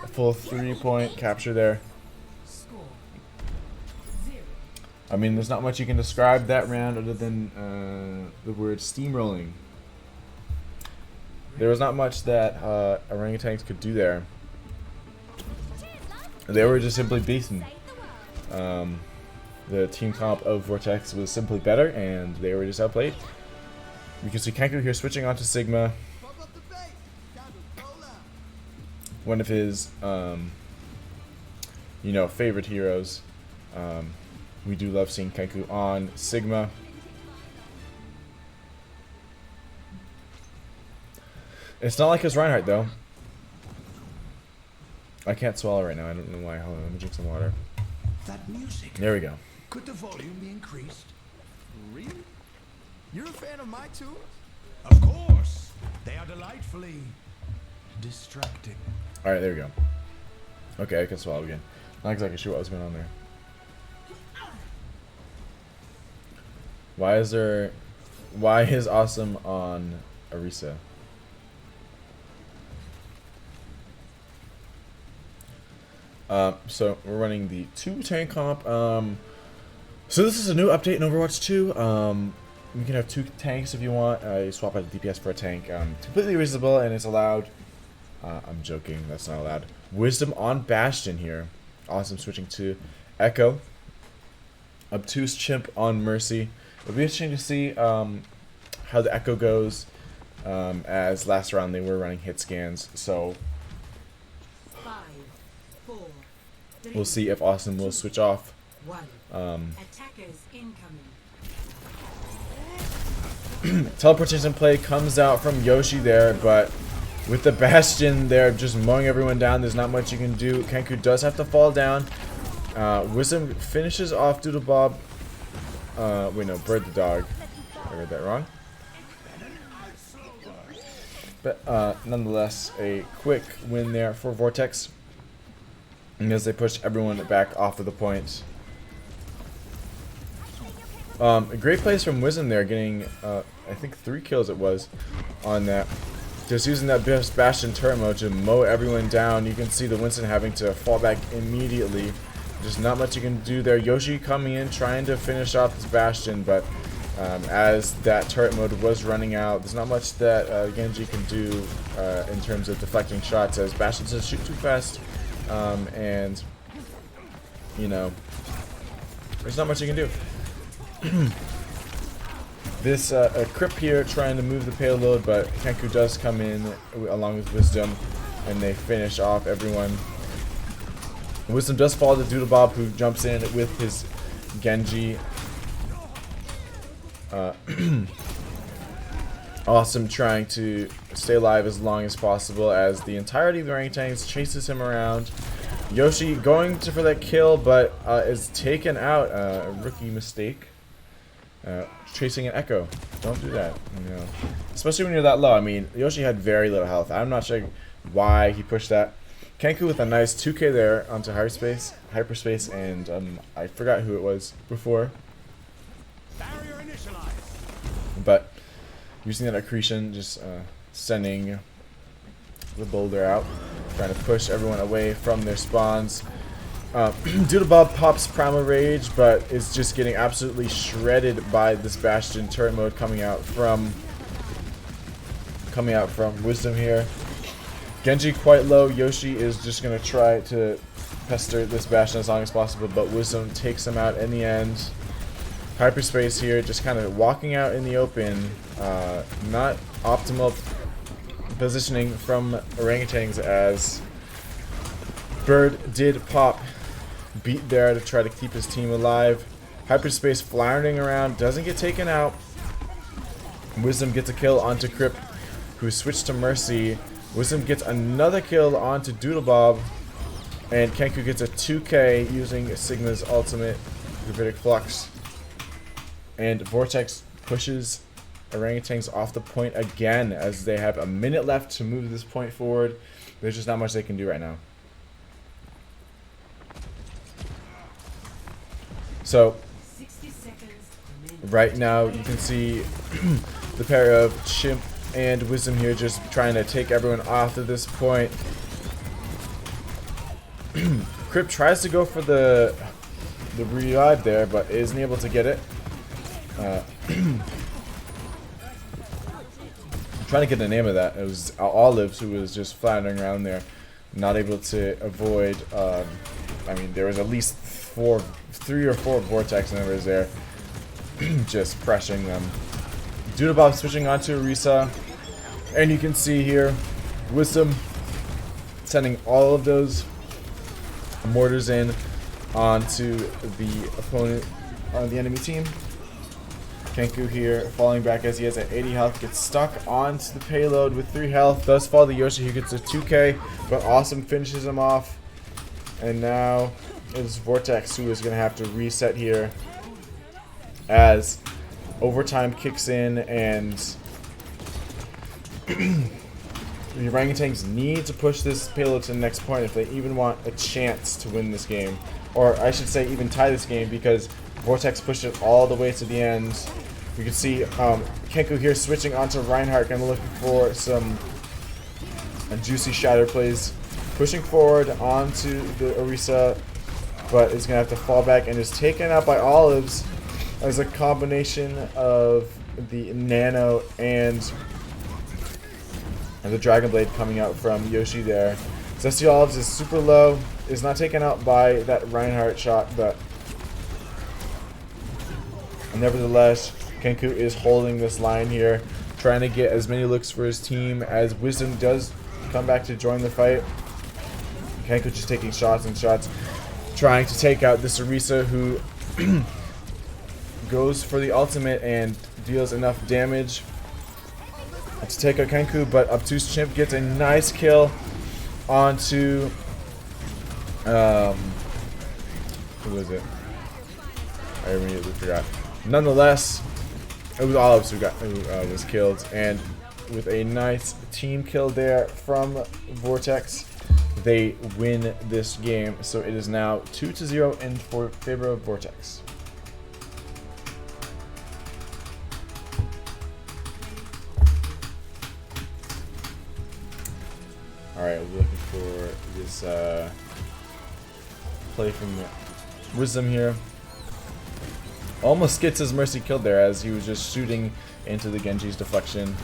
A full 3-point capture there. I mean, there's not much you can describe that round other than the word steamrolling. There was not much that Orangutans could do there. They were just simply beaten. The team comp of Vortex was simply better, and they were just outplayed. You can see Kenku here switching onto Sigma. One of his, you know, favorite heroes. We do love seeing Kenku on Sigma. It's not like his Reinhardt, though. I can't swallow right now. I don't know why. Hold on, let me drink some water. That music. There we go. Could the volume be increased? Really? You're a fan of my tunes? Of course. They are delightfully distracting. Alright, there we go. Okay, I can swallow again. Not exactly sure what was going on there. Why is there Why is Awesome on Orisa? So we're running the 2 tank comp. So this is a new update in Overwatch 2. You can have 2 tanks if you want. You swap out a DPS for a tank. It's completely reasonable and it's allowed. I'm joking, that's not allowed. Wisdom on Bastion here. Awesome switching to Echo. Obtuse Chimp on Mercy. It'll be interesting to see how the Echo goes. As last round they were running hit scans, so 5, 4, 3, we'll see if Awesome will switch off. 1. Attackers incoming. Teleportation play comes out from Yoshi there, but with the Bastion there just mowing everyone down, there's not much you can do. Kenku does have to fall down. Wisdom finishes off Doodlebob. Wait, no, Bird the dog. I read that wrong. But nonetheless, a quick win there for Vortex. As they push everyone back off of the point. A great plays from Wisdom there, getting, I think 3 kills it was, on that. Just using that Bastion turret mode to mow everyone down. You can see the Winston having to fall back immediately. There's not much you can do there. Yoshi coming in, trying to finish off this Bastion, but as that turret mode was running out, there's not much that Genji can do in terms of deflecting shots, as Bastion says shoot too fast, and, you know, there's not much you can do. This Crip here trying to move the payload, but Kenku does come in along with Wisdom, and they finish off everyone. Wisdom does fall to Doodlebob, who jumps in with his Genji. Awesome trying to stay alive as long as possible as the entirety of the orangutans chases him around. Yoshi going for that kill, but is taken out. A rookie mistake. Chasing an Echo. Don't do that. You know. Especially when you're that low. I mean, Yoshi had very little health. I'm not sure why he pushed that. Kenku with a nice 2k there onto hyperspace, and I forgot who it was before. But using that accretion, just sending the boulder out, trying to push everyone away from their spawns. Doodlebob pops Primal Rage, but is just getting absolutely shredded by this Bastion turret mode coming out from Wisdom here. Genji quite low. Yoshi is just gonna try to pester this Bastion as long as possible, but Wisdom takes him out in the end. Hyperspace here, just kind of walking out in the open. Not optimal positioning from orangutans, as Bird did pop beat there to try to keep his team alive. Hyperspace floundering around, doesn't get taken out. Wisdom gets a kill onto Crip, who switched to Mercy. Wisdom gets another kill onto Doodlebob, and Kenku gets a 2k using Sigma's ultimate, Gravitic Flux. And Vortex pushes orangutans off the point again, as they have a minute left to move this point forward. There's just not much they can do right now. So, right now you can see the pair of Chimp and Wisdom here just trying to take everyone off at this point. Crip tries to go for the revive there, but isn't able to get it. I'm trying to get the name of that. It was Olives, who was just floundering around there, not able to avoid. I mean, there was at least 3 or 4 Vortex members there, just pressuring them. Doodlebob switching onto Orisa, and you can see here, Wisdom sending all of those mortars in onto the opponent on the enemy team. Kenku here falling back as he has at 80 health, gets stuck onto the payload with 3 health, does fall to Yoshi, who gets a 2k, but Awesome finishes him off. And now it's Vortex who is going to have to reset here as overtime kicks in, and the orangutans need to push this payload to the next point if they even want a chance to win this game. Or I should say even tie this game, because Vortex pushed it all the way to the end. You can see Kenku here switching onto Reinhardt, kind of looking for some juicy shatter plays. Pushing forward onto the Orisa, but is going to have to fall back and is taken out by Olives as a combination of the Nano and the Dragon Blade coming out from Yoshi there. Zesty Olives is super low, is not taken out by that Reinhardt shot, but nevertheless, Kenku is holding this line here, trying to get as many looks for his team as Wisdom does come back to join the fight. Kenku just taking shots and shots, trying to take out this Orisa who goes for the ultimate and deals enough damage to take out Kenku, but Obtuse Chimp gets a nice kill onto who was it? I immediately forgot. Nonetheless, it was Olives who was killed, and with a nice team kill there from Vortex, they win this game. So it is now 2-0 in favor of Vortex. Alright, we're looking for this play from Wisdom here. Almost gets his Mercy killed there as he was just shooting into the Genji's deflection.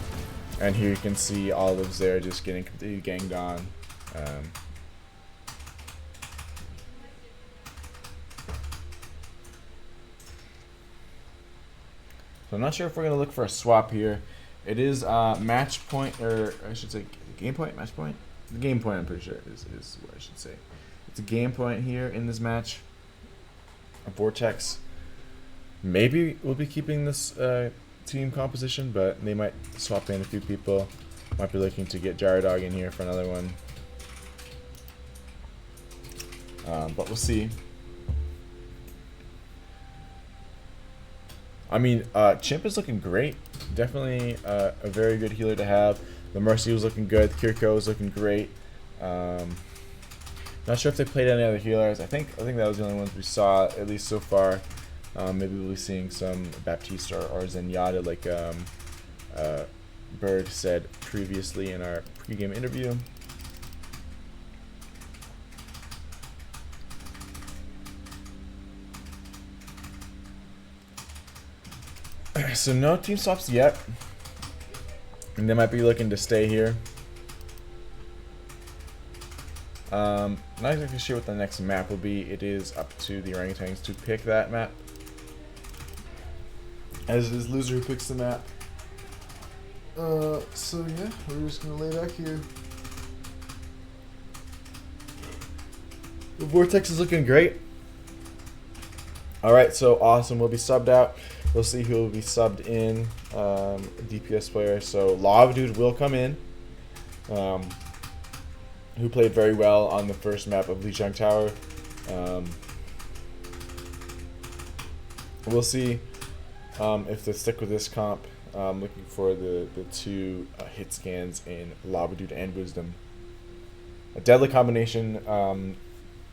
And here you can see Olives there just getting completely ganged on. So I'm not sure if we're going to look for a swap here. It is match point, or I should say game point, match point? The game point, I'm pretty sure is what I should say. It's a game point here in this match. A Vortex. Maybe we'll be keeping this team composition, but they might swap in a few people. Might be looking to get Gyrodog in here for another one. But we'll see. I mean, Chimp is looking great. Definitely a very good healer to have. The Mercy was looking good. Kiriko was looking great. Not sure if they played any other healers. I think that was the only ones we saw, at least so far. Maybe we'll be seeing some Baptiste or Zenyatta, like Bird said previously in our pregame interview. So no team swaps yet, and they might be looking to stay here. Not exactly sure what the next map will be. It is up to the Orangutans to pick that map, as it is loser who picks the map. So yeah, we're just gonna lay back here. The Vortex is looking great. Alright, so awesome. We'll be subbed out. We'll see who will be subbed in. DPS player. So Lava Dude will come in. Who played very well on the first map of Lijiang Tower. We'll see if they stick with this comp. Looking for the two hit scans in Lava Dude and Wisdom. A deadly combination.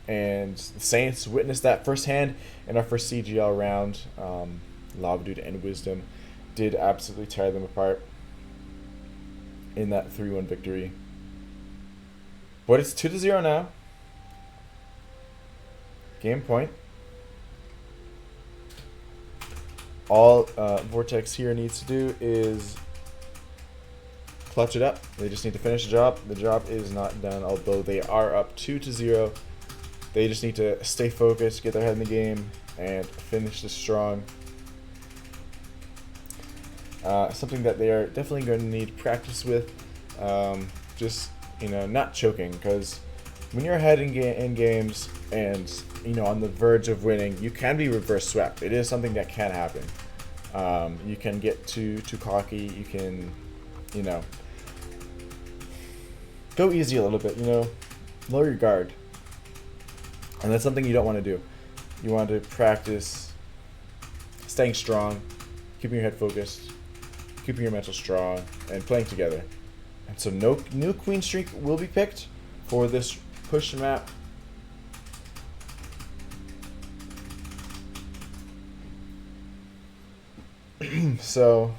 And the Saints witnessed that firsthand in our first CGL round. Lava Dude and Wisdom did absolutely tear them apart in that 3-1 victory. But it's 2-0 now. Game point. All Vortex here needs to do is clutch it up. They just need to finish the job. The job is not done, although they are up 2-0. They just need to stay focused, get their head in the game, and finish this strong. Something that they are definitely going to need practice with. Just, not choking, because when you're ahead in games and, on the verge of winning, you can be reverse swept. It is something that can happen. You can get too cocky. You can, go easy a little bit, lower your guard. And that's something you don't want to do. You want to practice staying strong, keeping your head focused, keeping your mental strong, and playing together. And so no new queen streak will be picked for this push map. So,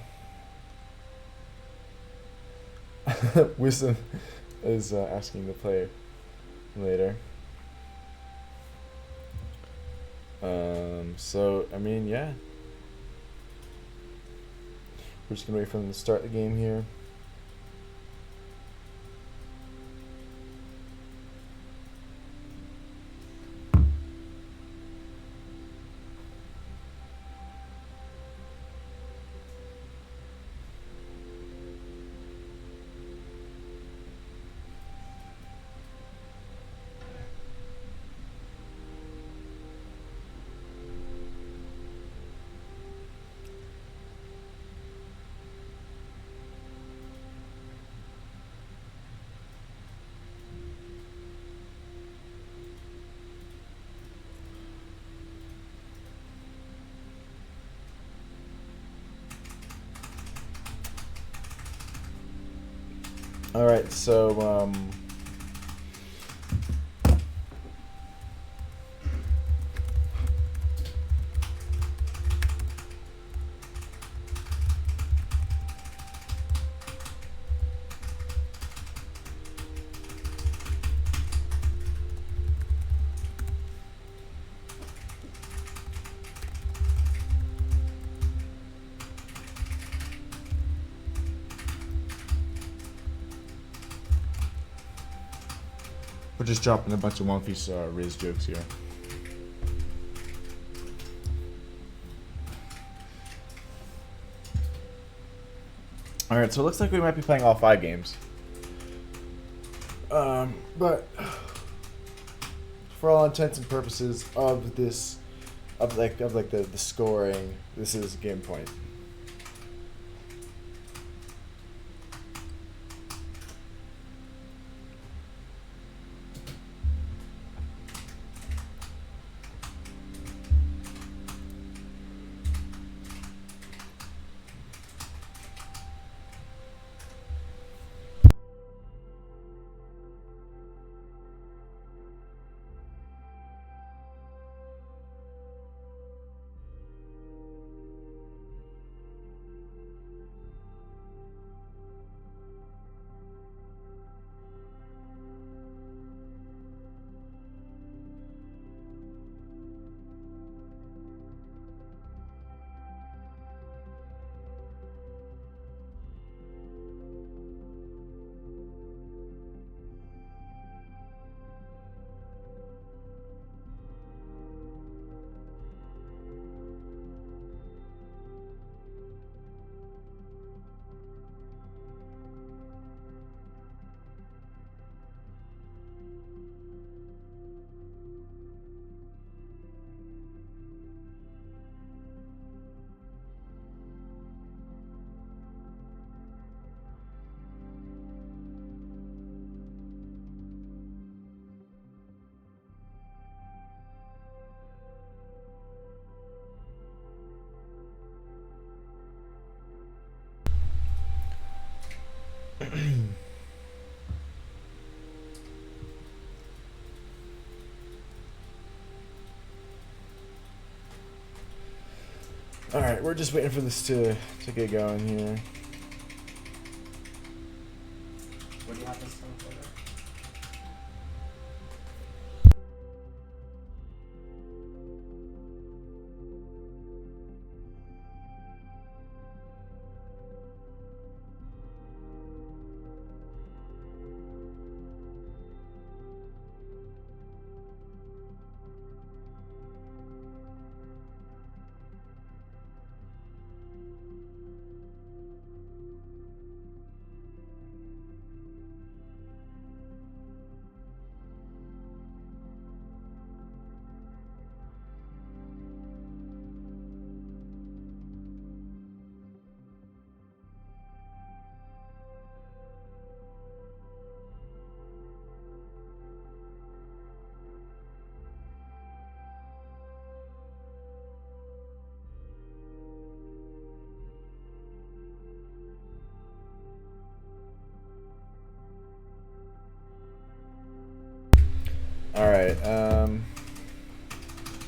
Wisdom is asking to play later. So, I mean, yeah. We're just gonna wait for them to start the game here. All right, so we're just dropping a bunch of One Piece Riz jokes here. All right, so it looks like we might be playing all 5 games. But for all intents and purposes of this, of the scoring, this is game point. All right, we're just waiting for this to get going here. What do you have this song for? All right.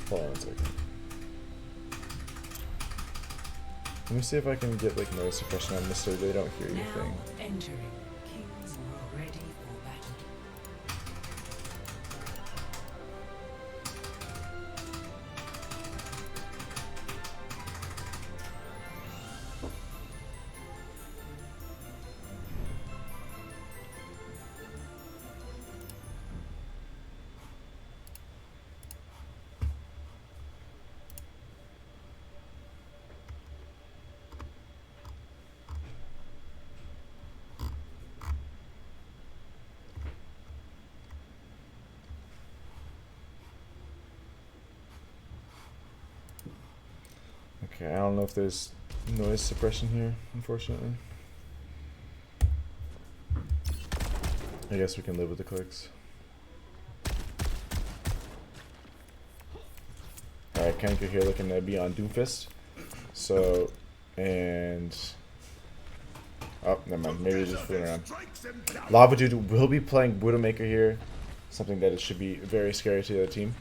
Hold on 1 second. Let me see if I can get like noise suppression on this so they don't hear Now anything. entering King's Row, ready for battle. Okay, I don't know if there's noise suppression here, unfortunately. I guess we can live with the clicks. Alright, Kenku here looking to be on Doomfist. So, and... oh, never mind. Maybe just fooling around. Lava Dude will be playing Widowmaker here. Something that it should be very scary to the other team.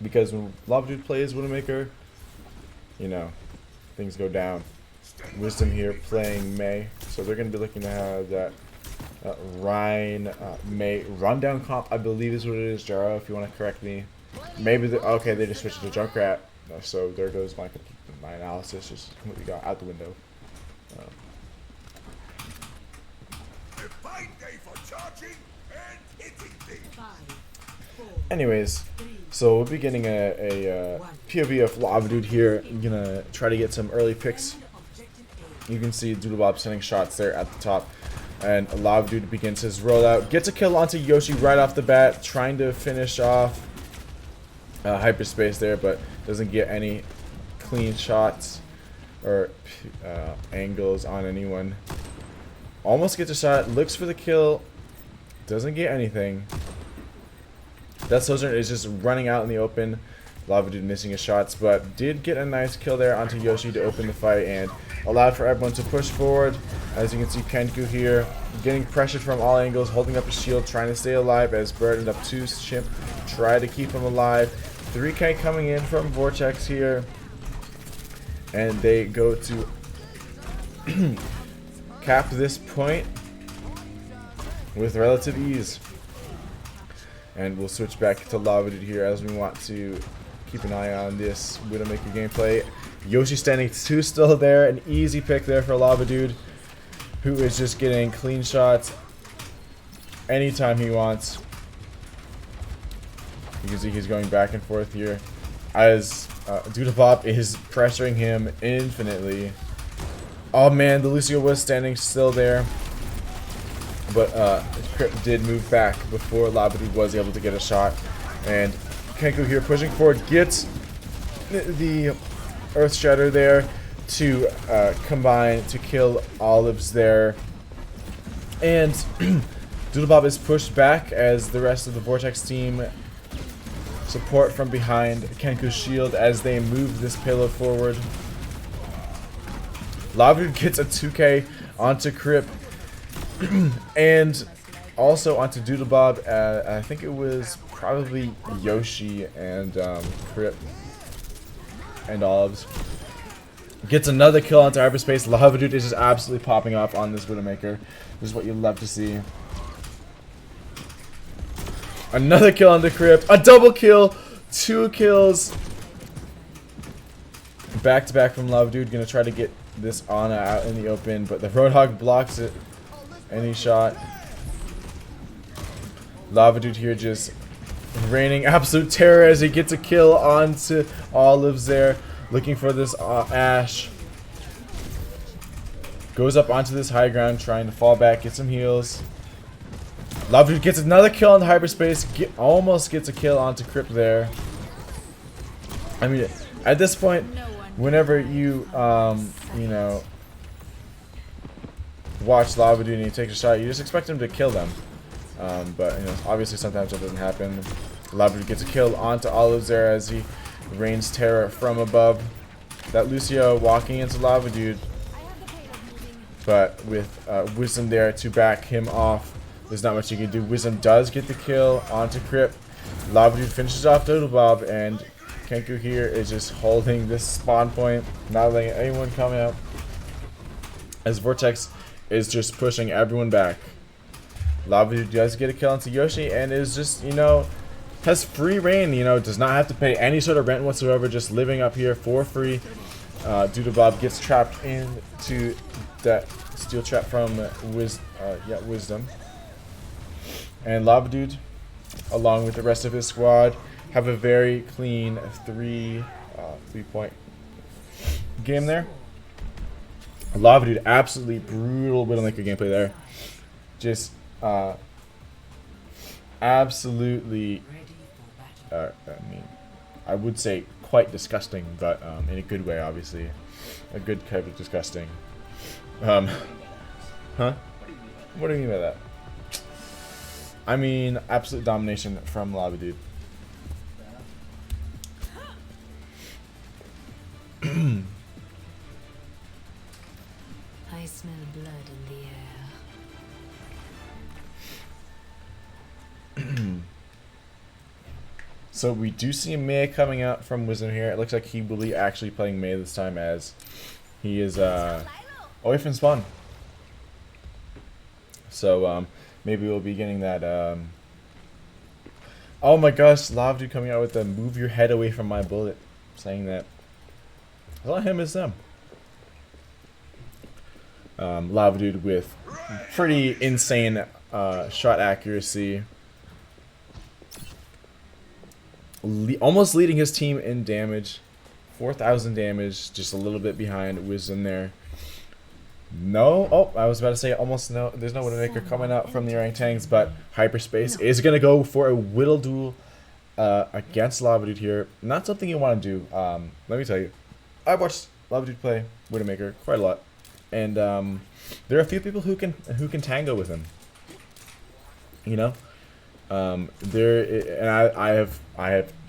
Because when Lava Dude plays Widowmaker, you know, things go down. Wisdom here playing May. So they're going to be looking to have that Rhine, May rundown comp, I believe is what it is. Jaro, if you want to correct me. Maybe, okay, they just switched to Junkrat. So there goes my analysis, just completely got out the window. Anyways, so we'll be getting a POV of Lava Dude here. I'm gonna try to get some early picks. You can see Doodlebob sending shots there at the top. And Lava Dude begins his rollout. Gets a kill onto Yoshi right off the bat, trying to finish off hyperspace there, but doesn't get any clean shots or angles on anyone. Almost gets a shot, looks for the kill, doesn't get anything. That Soldier is just running out in the open. Lava Dude missing his shots, but did get a nice kill there onto Yoshi to open the fight and allowed for everyone to push forward. As you can see, Kenku here getting pressured from all angles, holding up his shield, trying to stay alive as burdened up to Chimp, try to keep him alive. 3K coming in from Vortex here, and they go to cap this point with relative ease. And we'll switch back to Lava Dude here as we want to keep an eye on this Widowmaker gameplay. Yoshi standing 2 still there. An easy pick there for Lava Dude, who is just getting clean shots anytime he wants. You can see he's going back and forth here as Doodlebop is pressuring him infinitely. Oh man, the Lucio was standing still there. But Crypt did move back before Lava Dude was able to get a shot. And Kenku here pushing forward, gets the Earth Shatter there to combine to kill Olives there. And Doodlebob is pushed back as the rest of the Vortex team support from behind Kenku's shield as they move this payload forward. Lava Dude gets a 2K onto Crypt. And also onto Doodlebob, I think it was probably Yoshi and Crypt and Olives. Gets another kill onto hyperspace. Lava Dude is just absolutely popping off on this Widowmaker. This is what you love to see. Another kill onto Crypt. A double kill. 2 kills. Back to back from Lava Dude. Gonna try to get this Ana out in the open, but the Roadhog blocks it. Any shot. Lava Dude here just raining absolute terror as he gets a kill onto Olives there. Looking for this Ash. Goes up onto this high ground, trying to fall back, get some heals. Lava Dude gets another kill on the hyperspace. Almost gets a kill onto Crypt there. I mean, at this point, whenever you, you know, watch Lava Dude and he takes a shot, you just expect him to kill them. But, you know, obviously sometimes that doesn't happen. Lava Dude gets a kill onto Olives there as he rains terror from above. That Lucio walking into Lava Dude, but with Wisdom there to back him off, there's not much you can do. Wisdom does get the kill onto Crypt. Lava Dude finishes off Doodlebob, and Kenku here is just holding this spawn point, not letting anyone come out. As Vortex is just pushing everyone back. Lava does get a kill onto Yoshi and is just, you know, has free reign, you know, does not have to pay any sort of rent whatsoever, just living up here for free. Doodlebob gets trapped into that steel trap from Wisdom. And Lava Dude, along with the rest of his squad, have a very clean three-point game there. Lava Dude, absolutely brutal Widowmaker gameplay there. Just absolutely, I mean, I would say quite disgusting, but in a good way, obviously. A good type of disgusting. Huh? What do you mean by that? I mean, absolute domination from Lava Dude. I smell blood in the air. So we do see Mei coming out from Wisdom here. It looks like he will be actually playing Mei this time, as he is away from spawn. So maybe we'll be getting that. Oh my gosh, Lava Dude coming out with the "move your head away from my bullet," saying that. It's not him, it's them. Lava Dude with pretty insane shot accuracy. Almost leading his team in damage. 4,000 damage, just a little bit behind Wisdom there. No, oh, I was about to say almost no. There's no Widowmaker coming out from the Orangutans, but Hyperspace is going to go for a Whittle duel against Lava Dude here. Not something you want to do. Let me tell you, I watched Lava Dude play Widowmaker quite a lot, and there are a few people who can tango with him. You know, I have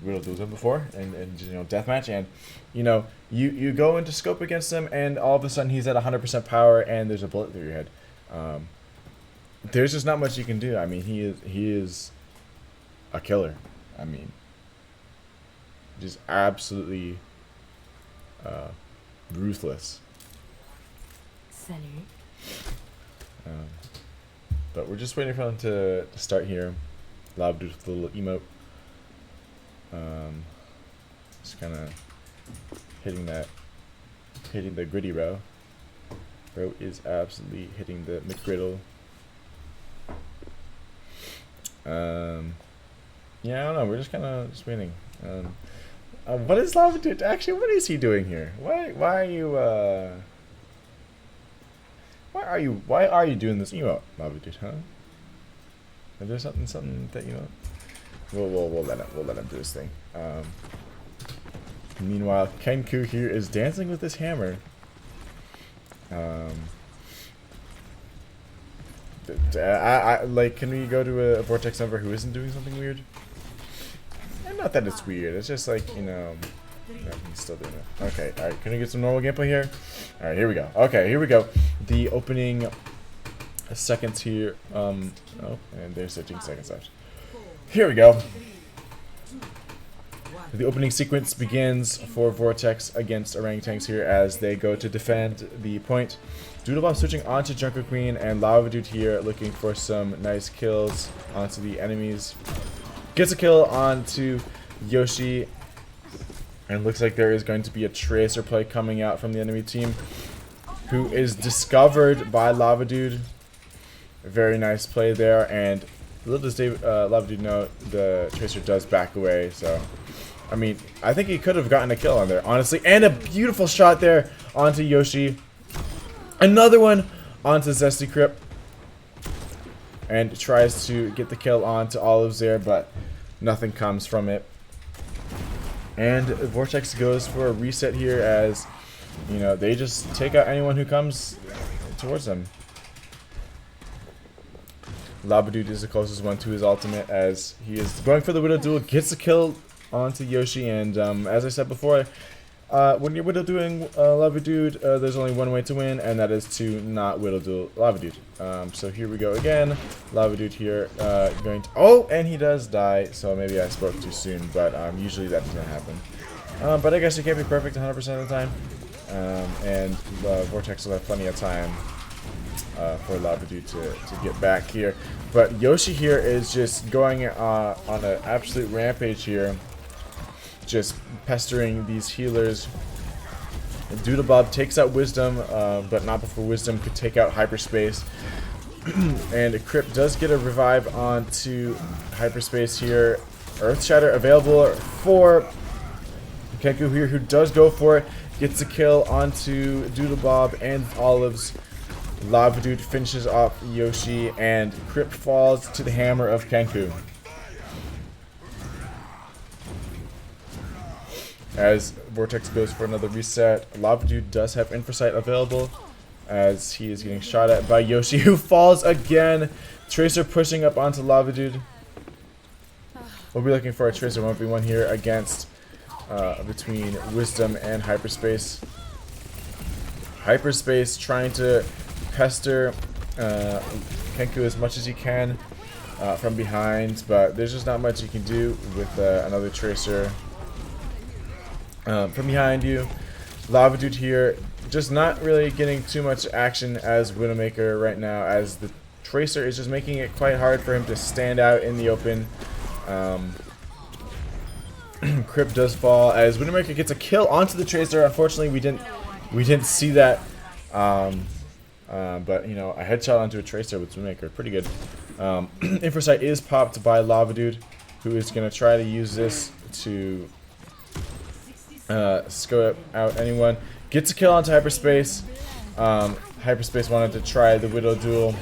Whittle duels him before, and you know, deathmatch, and you know, you go into scope against him, and all of a sudden he's at 100% power, and there's a bullet through your head. There's just not much you can do. I mean, he is a killer. I mean, just absolutely ruthless. Salut. But we're just waiting for him to start here. Lava Dude with the little emote. Just kind of hitting the gritty row. Bro is absolutely hitting the McGriddle. Yeah, I don't know. We're just kind of just waiting. What is Lava Dude? Actually, what is he doing here? Why are you doing this emote, Lava Dude? Huh? Is there something that you know? We'll let him do his thing. Meanwhile, Kenku here is dancing with his hammer. Like, can we go to a Vortex member who isn't doing something weird? And not that it's weird. It's just like, you know, no, he's still doing it. Okay, all right. Can we get some normal gameplay here? All right, here we go. Okay, here we go. The opening seconds here. Oh, and there's 13 seconds left. Here we go. The opening sequence begins for Vortex against Orangutans here as they go to defend the point. Doodlebomb switching onto Junker Queen, and Lava Dude here looking for some nice kills onto the enemies. Gets a kill onto Yoshi, and looks like there is going to be a Tracer play coming out from the enemy team, who is discovered by Lava Dude. A very nice play there, and little does Lava Dude know the Tracer does back away, so I mean, I think he could have gotten a kill on there, honestly. And a beautiful shot there onto Yoshi. Another one onto Zesty Crip. And tries to get the kill onto Olives there, but nothing comes from it. And Vortex goes for a reset here as, you know, they just take out anyone who comes towards them. Lava Dude is the closest one to his ultimate as he is going for the Widow duel, gets the kill onto Yoshi, and as I said before, when you're Widow doing Lava Dude, there's only one way to win, and that is to not Widow duel Lava Dude. So here we go again. Lava Dude here going to... Oh, and he does die, so maybe I spoke too soon, but usually that doesn't happen. But I guess it can't be perfect 100% of the time. And Vortex will have plenty of time for Lavadude to get back here. But Yoshi here is just going on an absolute rampage here. Just pestering these healers. Doodlebob takes out Wisdom, but not before Wisdom could take out Hyperspace. And Crypt does get a revive onto Hyperspace here. Earth Shatter available for Kenku here, who does go for it. Gets a kill onto Doodlebob and Olives. Lavadude finishes off Yoshi, and Crypt falls to the hammer of Kenku. As Vortex goes for another reset, Lavadude does have Infrasight available as he is getting shot at by Yoshi, who falls again. Tracer pushing up onto Lavadude. We'll be looking for a Tracer 1v1 here against between Wisdom and Hyperspace. Hyperspace trying to pester Kenku as much as he can from behind, but there's just not much you can do with another Tracer from behind you. Lavadude here just not really getting too much action as Widowmaker right now, as the Tracer is just making it quite hard for him to stand out in the open. Crypt does fall as Widowmaker gets a kill onto the Tracer. Unfortunately, we didn't see that. But you know, a headshot onto a Tracer with Widowmaker, pretty good. Infrasight is popped by Lavadude, who is going to try to use this to scope out anyone. Gets a kill onto Hyperspace. Hyperspace wanted to try the Widow duel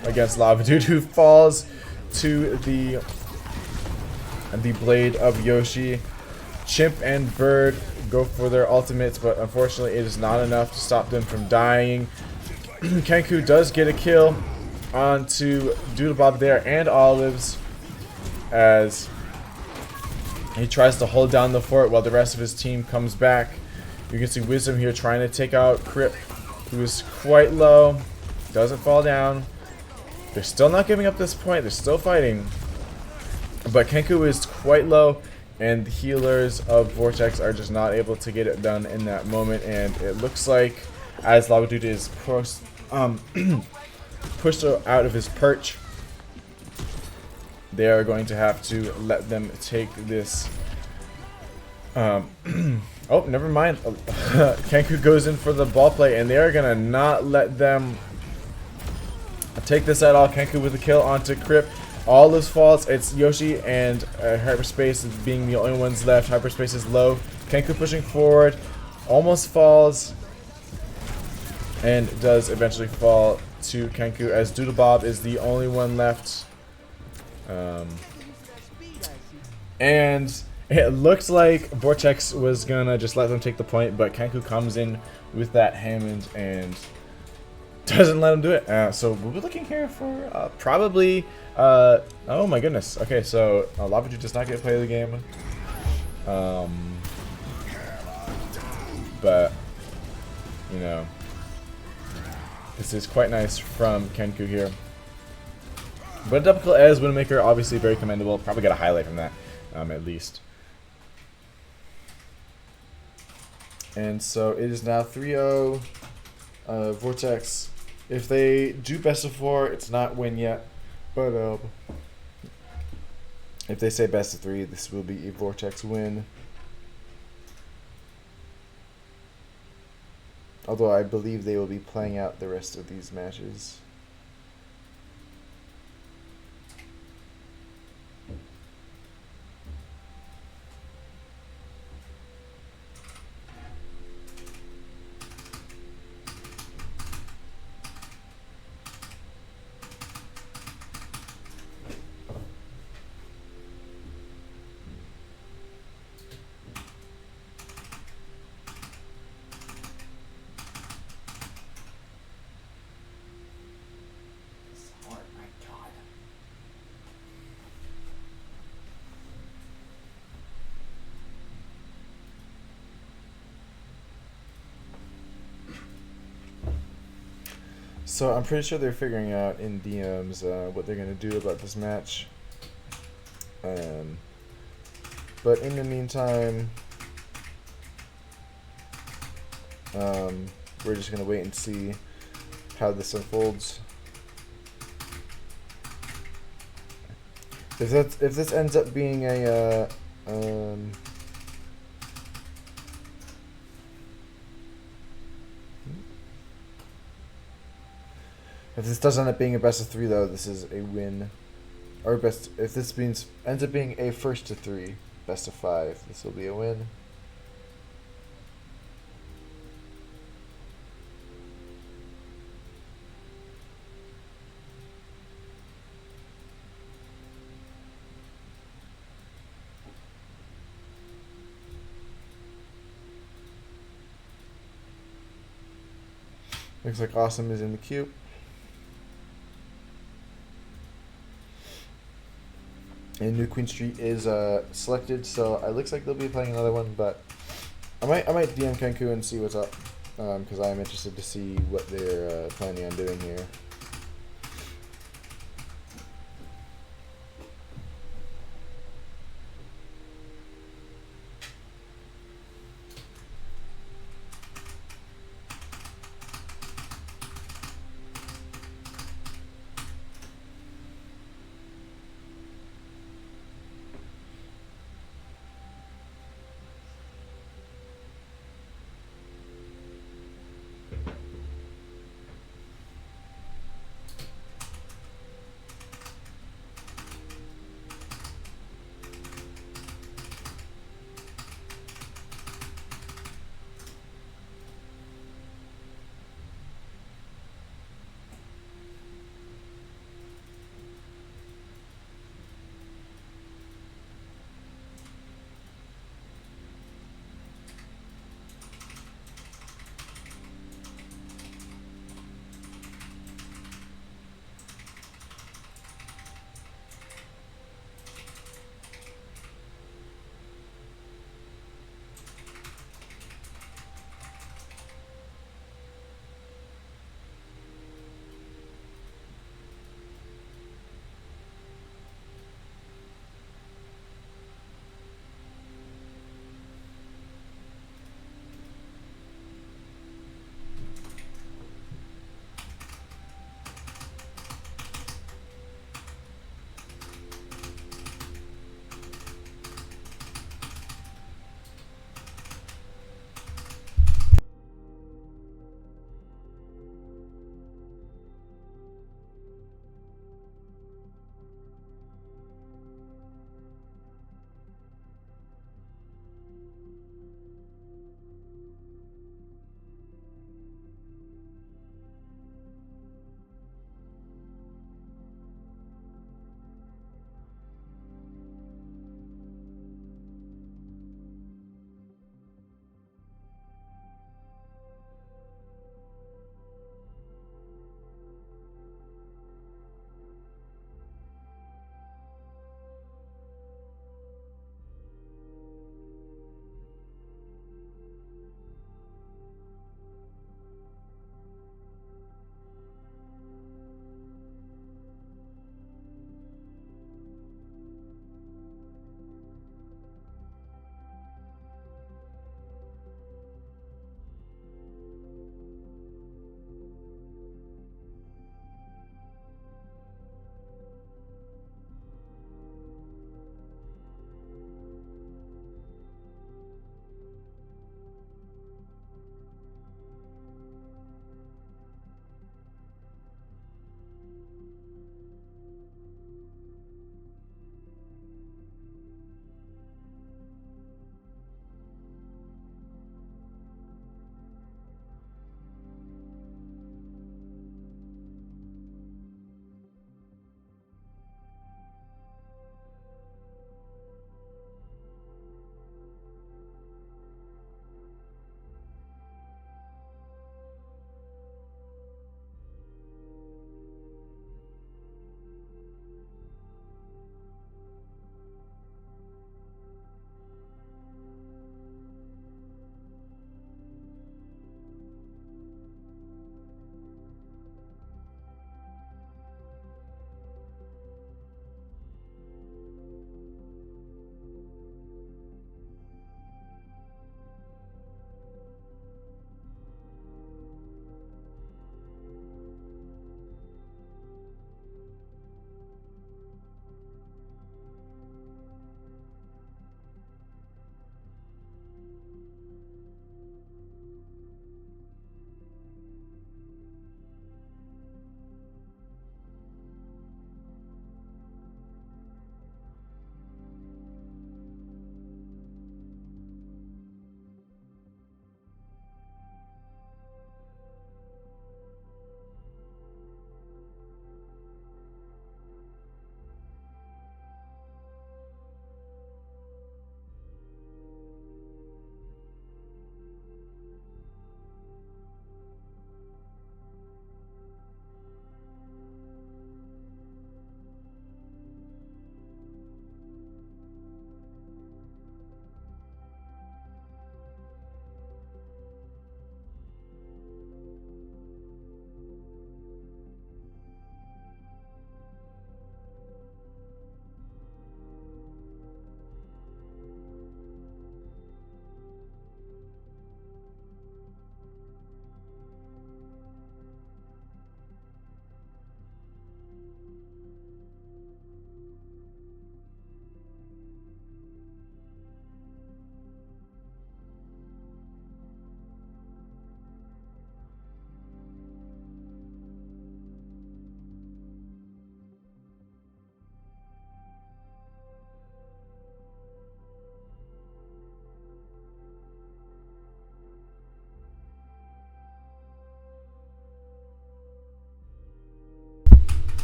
against Lavadude, who falls to the blade of Yoshi. Chimp and Bird go for their ultimates, but unfortunately it is not enough to stop them from dying. Kenku does get a kill onto Doodlebob there and Olives as he tries to hold down the fort while the rest of his team comes back. You can see Wisdom here trying to take out Crypt, who is quite low. Doesn't fall down. They're still not giving up this point. They're still fighting. But Kenku is quite low, and the healers of Vortex are just not able to get it done in that moment. And it looks like, as Lavadude is pushed out of his perch, they are going to have to let them take this. Oh, never mind. Kenku goes in for the ball play, and they are going to not let them take this at all. Kenku with a kill onto Crypt. All his faults. It's Yoshi and Hyperspace being the only ones left. Hyperspace is low. Kenku pushing forward. Almost falls. And does eventually fall to Kenku, as Doodlebob is the only one left. And it looks like Vortex was gonna just let them take the point, but Kenku comes in with that Hammond and doesn't let him do it. So we'll be looking here for probably. Oh my goodness. Okay, so Lavadude does not get to play the game. But you know, this is quite nice from Kenku here. But a double kill as Widowmaker, obviously very commendable. Probably got a highlight from that, at least. And so it is now 3-0 Vortex. If they do best of 4, it's not win yet. But if they say best of 3, this will be a Vortex win. Although I believe they will be playing out the rest of these matches. So I'm pretty sure they're figuring out in DMs what they're going to do about this match. But in the meantime, We're just gonna wait and see how this unfolds. If this ends up being a if this does end up being a best of 3, though, this is a win. Or best. If this ends up being a first to 3, best of 5, this will be a win. Looks like Awesome is in the queue. And New Queen Street is selected, so it looks like they'll be playing another one. But I might DM Kenku and see what's up, because I am interested to see what they're planning on doing here.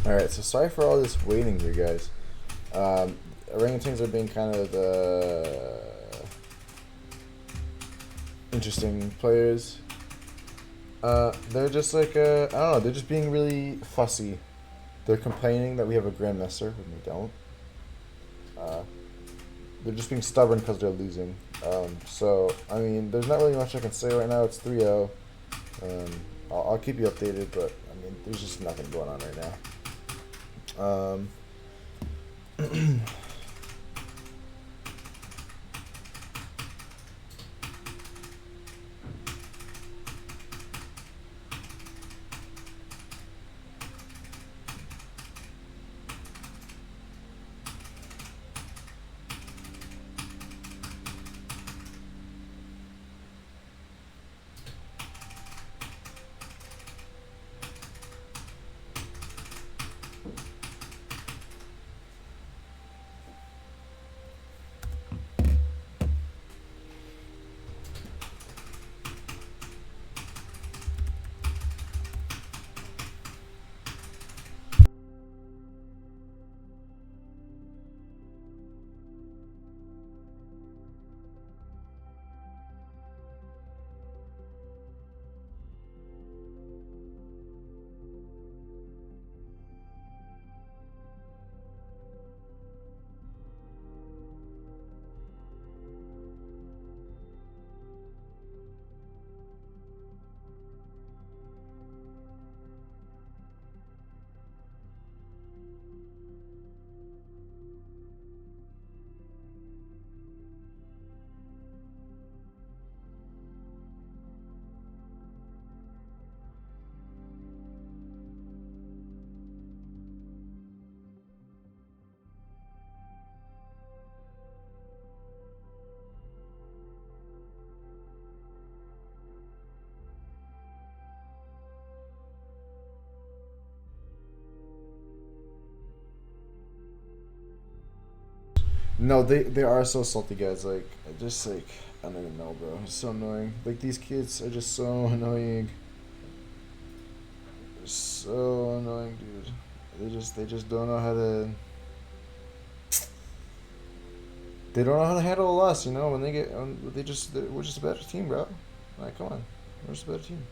Alright, so sorry for all this waiting here, guys. Orangutans are being kind of interesting players. They're just like, I don't know, they're just being really fussy. They're complaining that we have a Grandmaster when we don't. They're just being stubborn because they're losing. So, I mean, there's not really much I can say right now. It's 3-0. I'll keep you updated, but, I mean, there's just nothing going on right now. No, they are so salty, guys. Like, just like, I don't even know, bro. It's so annoying. Like, these kids are just so annoying. They're so annoying, dude. They just don't know how to. They don't know how to handle a loss, you know. When they get, we're just a better team, bro. Like, come on, we're just a better team.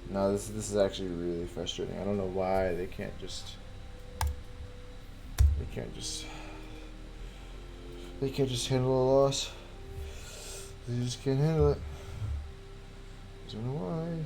No, this is actually really frustrating. I don't know why they can't just handle a loss. They just can't handle it. I don't know why.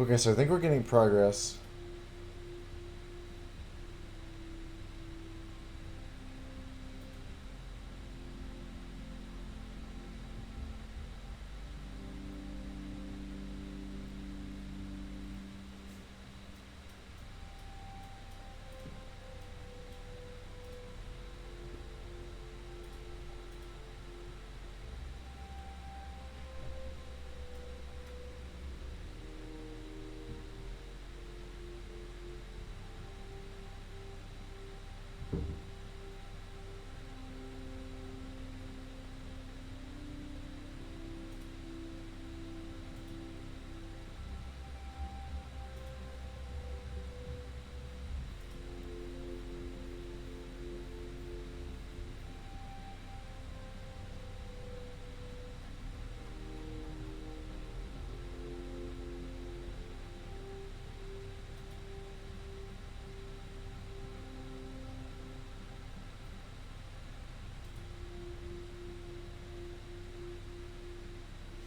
Okay, so I think we're getting progress.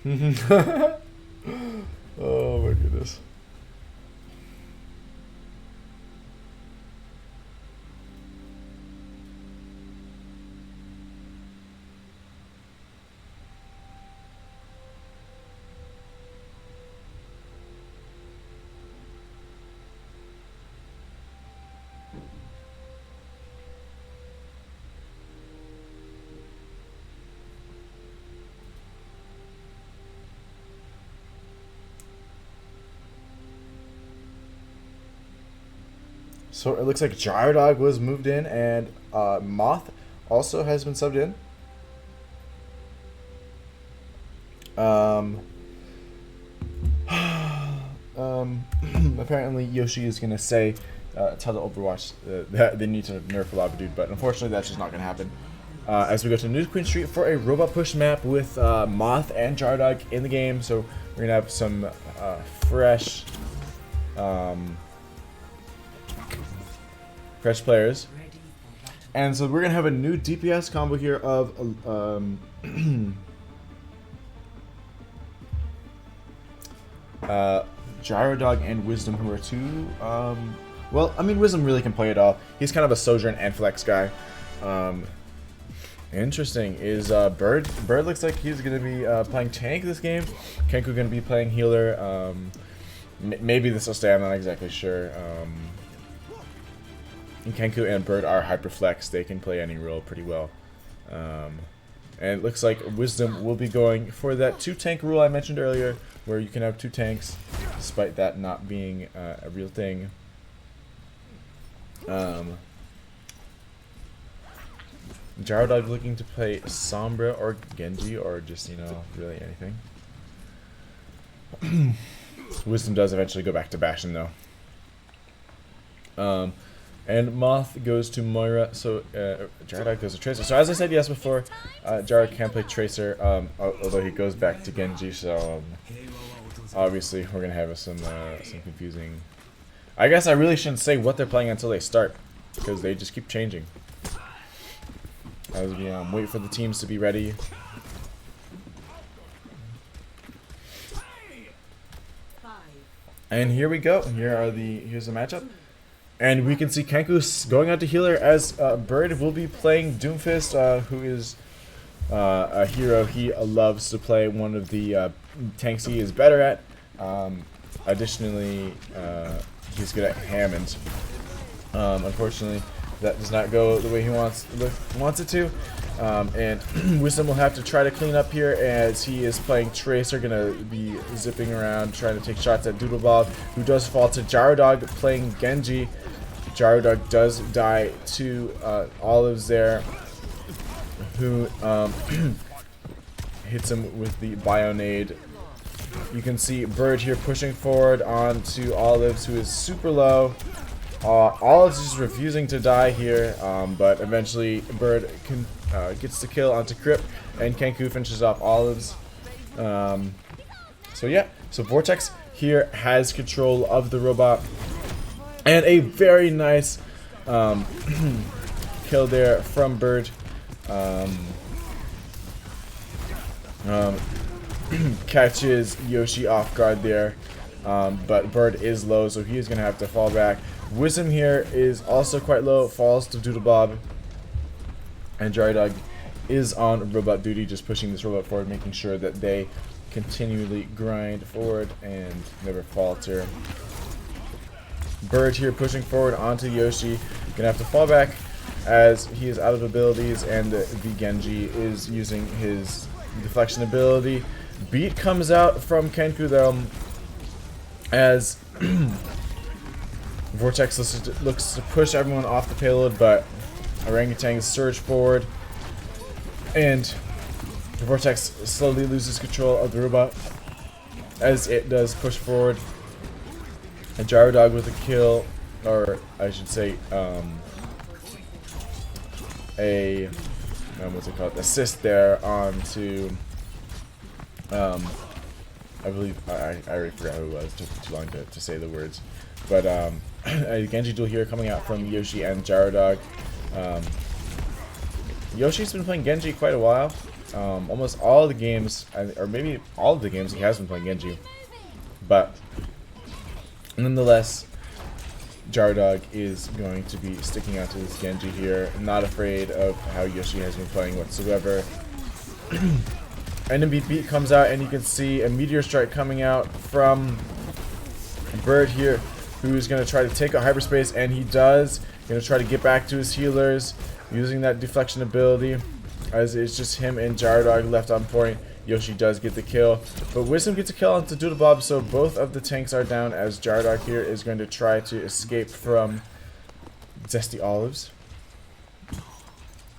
Oh my goodness. So it looks like Gyrodog was moved in, and Moth also has been subbed in. Apparently Yoshi is gonna say, tell the Overwatch that they need to nerf Lava Dude, but unfortunately that's just not gonna happen. As we go to New Queen Street for a robot push map with Moth and Gyrodog in the game, so we're gonna have some fresh players. And so we're gonna have a new DPS combo here of Gyrodog and Wisdom, who are two. Well, I mean, Wisdom really can play it all. He's kind of a Sojourn and Flex guy. Interesting is Bird. Bird looks like he's gonna be playing tank this game. Kenku gonna be playing healer. Maybe this will stay. I'm not exactly sure. Kenku and Bird are Hyperflex. They can play any role pretty well. And it looks like Wisdom will be going for that 2-tank rule I mentioned earlier, where you can have 2 tanks, despite that not being a real thing. Gyrodog looking to play Sombra or Genji, or just, you know, really anything. Wisdom does eventually go back to Bastion, though. And Moth goes to Moira, so Gyrodog goes to Tracer. So as I said yes before, Gyrodog can play Tracer, although he goes back to Genji, so obviously we're going to have some confusing... I guess I really shouldn't say what they're playing until they start, because they just keep changing. As we wait for the teams to be ready. And here we go. Here's the matchup. And we can see Kenku going out to healer, as Bird will be playing Doomfist, who is a hero he loves to play, one of the tanks he is better at. Additionally, he's good at Hammond. Unfortunately, that does not go the way he wants it to. And Wisdom will have to try to clean up here, as he is playing Tracer, gonna be zipping around trying to take shots at Doodleball, who does fall to Gyrodog playing Genji. Gyrodog does die to Olives there, who hits him with the Bionade. You can see Bird here pushing forward onto Olives, who is super low. Olives is just refusing to die here, but eventually Bird gets the kill onto Crip, and Kenku finishes off Olives. So yeah, so Vortex here has control of the robot, and a very nice kill there from Bird. Catches Yoshi off guard there. but Bird is low, so he is going to have to fall back. Wisdom here is also quite low, falls to Doodlebob, and Dog is on robot duty, just pushing this robot forward, making sure that they continually grind forward and never falter. Bird here pushing forward onto Yoshi, gonna have to fall back as he is out of abilities, and the Genji is using his deflection ability. Beat comes out from Kenku though, as Vortex looks to push everyone off the payload, but Orangutans surge forward, and Vortex slowly loses control of the robot as it does push forward. And Dog with a kill, or I should say, what's it called? Assist there onto, I believe, I already forgot who it was. It took me too long to say the words. But a Genji duel here coming out from Yoshi and Dog. Yoshi's been playing Genji quite a while. Almost all the games, or maybe all of the games, he has been playing Genji. But nonetheless, Dog is going to be sticking out to this Genji here, not afraid of how Yoshi has been playing whatsoever. Enemy beat comes out, and you can see a meteor strike coming out from Bird here, who's going to try to take out hyperspace, and he does. Going to try to get back to his healers using that deflection ability, as it's just him and Dog left on point. Yoshi does get the kill, but Wisdom gets a kill onto Doodlebob, so both of the tanks are down, as Dog here is going to try to escape from Zesty Olives.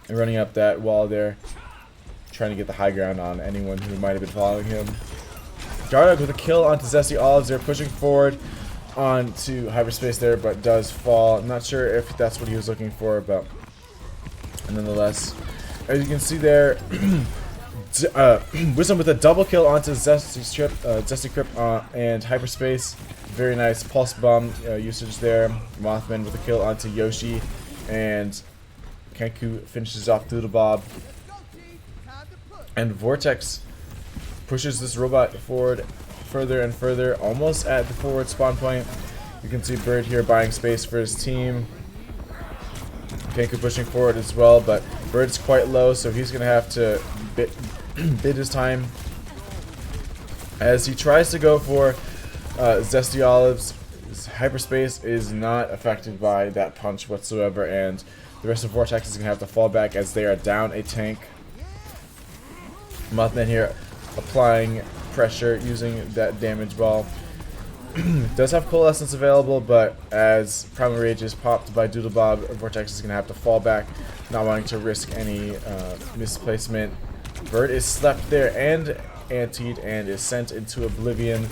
And running up that wall there, trying to get the high ground on anyone who might have been following him. Dog with a kill onto Zesty Olives. They're pushing forward onto hyperspace there, but does fall. I'm not sure if that's what he was looking for, but nonetheless, as you can see there, Wisdom with a double kill onto Zesty Crypt and hyperspace. Very nice pulse bomb usage there. Mothman with a kill onto Yoshi, and Kenku finishes off Doodlebob. And Vortex pushes this robot forward further and further, almost at the forward spawn point. You can see Bird here buying space for his team. Kenku pushing forward as well, but Bird's quite low, so he's going to have to bid his time as he tries to go for Zesty Olives. His hyperspace is not affected by that punch whatsoever, and the rest of Vortex is going to have to fall back as they are down a tank. Mothman here applying pressure using that damage ball. Does have Coalescence available, but as Primal Rage is popped by Doodlebob, Vortex is going to have to fall back, not wanting to risk any misplacement. Bird is slept there and antied and is sent into oblivion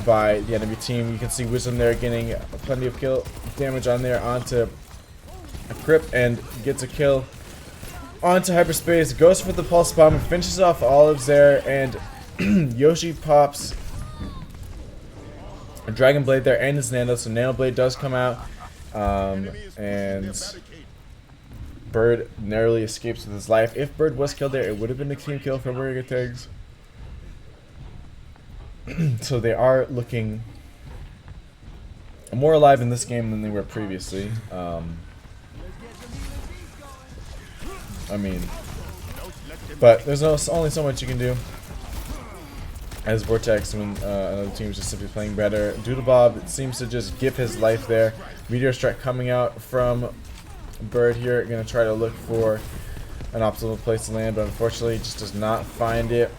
by the enemy team. You can see Wisdom there getting plenty of kill damage on there onto a Crypt, and gets a kill onto hyperspace. Goes for the pulse bomb, finishes off Olives there, and Yoshi pops a Dragon Blade there and his Nano, so Nano Blade does come out, and Bird narrowly escapes with his life. If Bird was killed there, it would have been a team kill from Orangutans. So they are looking more alive in this game than they were previously. I mean, but there's only so much you can do as Vortex when another team is just simply playing better. Doodlebob seems to just give his life there. Meteor Strike coming out from Bird here, gonna try to look for an optimal place to land, but unfortunately just does not find it.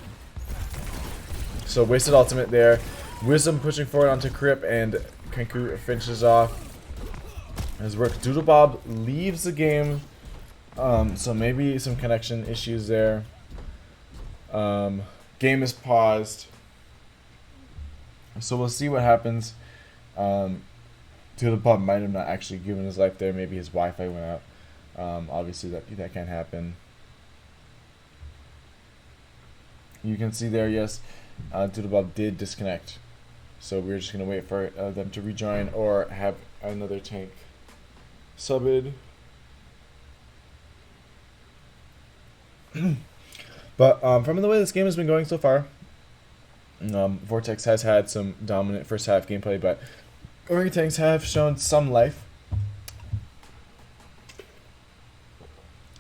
So wasted ultimate there. Wisdom pushing forward onto Crip, and Kenku finishes off his work. Doodlebob leaves the game, so maybe some connection issues there. Game is paused, so we'll see what happens. Doodlebob might have not actually given his life there. Maybe his Wi-Fi went out. Obviously that can't happen. You can see there, yes, Doodlebob did disconnect. So we're just gonna wait for them to rejoin or have another tank subbed. But from the way this game has been going so far, Vortex has had some dominant first half gameplay, but Orangutans have shown some life.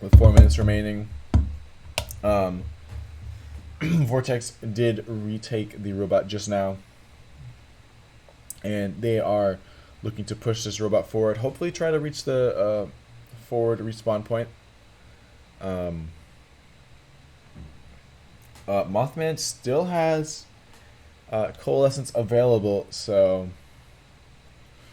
With 4 minutes remaining, Vortex did retake the robot just now, and they are looking to push this robot forward. Hopefully, try to reach the forward respawn point. Mothman still has Coalescence available, so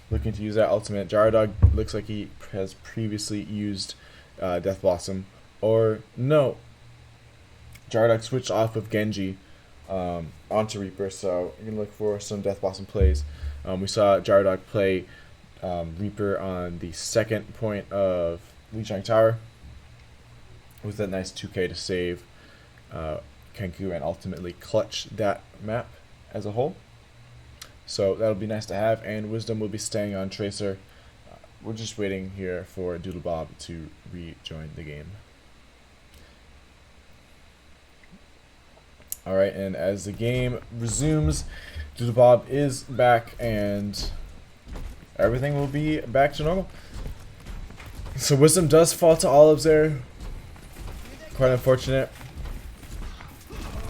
looking to use that ultimate. Gyrodog looks like he has previously used Death Blossom, or no, Gyrodog switched off of Genji onto Reaper, so you're gonna look for some Death Blossom plays. We saw Gyrodog play Reaper on the second point of Lijiang Tower with that nice 2k to save Kenku and ultimately clutch that map as a whole. So that'll be nice to have, and Wisdom will be staying on Tracer. We're just waiting here for Doodlebob to rejoin the game. Alright, and as the game resumes, Doodlebob is back and everything will be back to normal. So Wisdom does fall to Olives there. Quite unfortunate.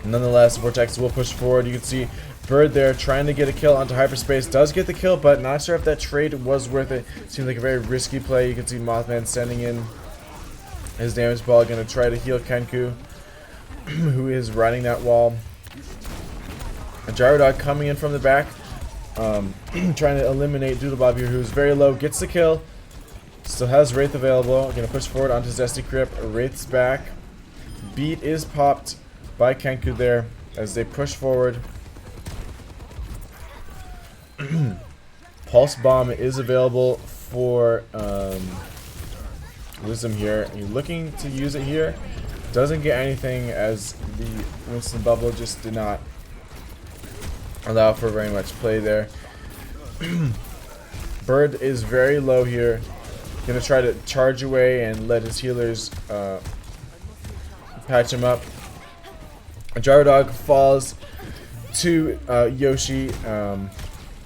Nonetheless, Vortex will push forward. You can see Bird there trying to get a kill onto Hyperspace. Does get the kill, but not sure if that trade was worth it. Seemed like a very risky play. You can see Mothman sending in his damage ball. Going to try to heal Kenku, who is riding that wall. A Gyrodog coming in from the back. Trying to eliminate Doodlebob here, who's very low. Gets the kill. Still has Wraith available. Going to push forward onto Zesty Crypt. Wraith's back. Beat is popped by Kenku there as they push forward. Pulse Bomb is available for Wisdom here. He's looking to use it here. Doesn't get anything as the Winston Bubble just did not allow for very much play there. Bird is very low here. Gonna try to charge away and let his healers patch him up. Gyrodog falls to Yoshi,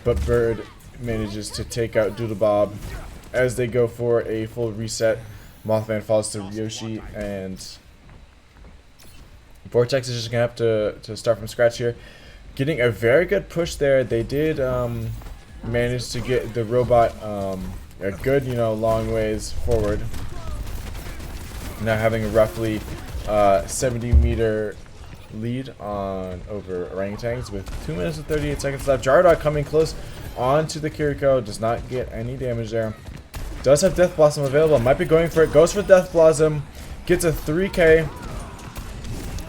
but Bird manages to take out Doodlebob as they go for a full reset. Mothman falls to Yoshi, and Vortex is just gonna have to start from scratch here. Getting a very good push there. They did manage to get the robot a good, long ways forward. Now having a roughly 70-meter lead on over Orangutans with 2 minutes and 38 seconds left. Gyrodog coming close onto the Kiriko. Does not get any damage there. Does have Death Blossom available. Might be going for it. Goes for Death Blossom. Gets a 3k.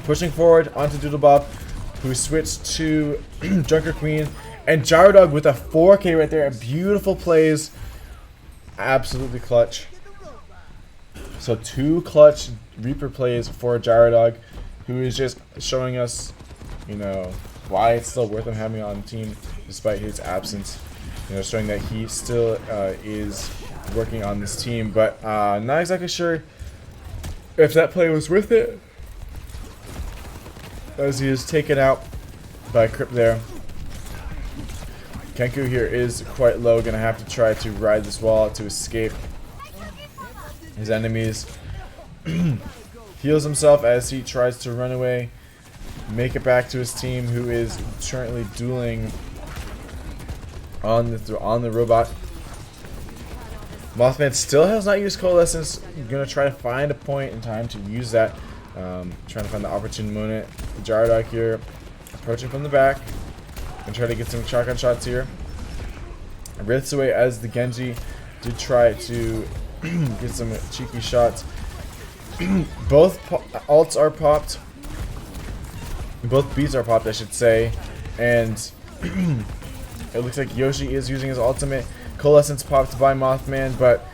Pushing forward onto Doodlebob, who switched to Junker Queen. And Gyrodog with a 4k right there. Beautiful plays. Absolutely clutch. So 2 clutch Reaper plays for Gyrodog, who is just showing us, why it's still worth him having on the team despite his absence. Showing that he still is working on this team, but not exactly sure if that play was worth it, as he is taken out by Crypt there. Kenku here is quite low, gonna have to try to ride this wall to escape his enemies. Heals himself as he tries to run away, make it back to his team, who is currently dueling on the robot. Mothman still has not used Coalescence. Gonna try to find a point in time to use that. Trying to find the opportune moment. Gyrodog here approaching from the back and try to get some shotgun shots here. Wraiths away as the Genji did try to get some cheeky shots. Both ults are popped. Both beats are popped, I should say. And it looks like Yoshi is using his ultimate. Coalescence popped by Mothman, but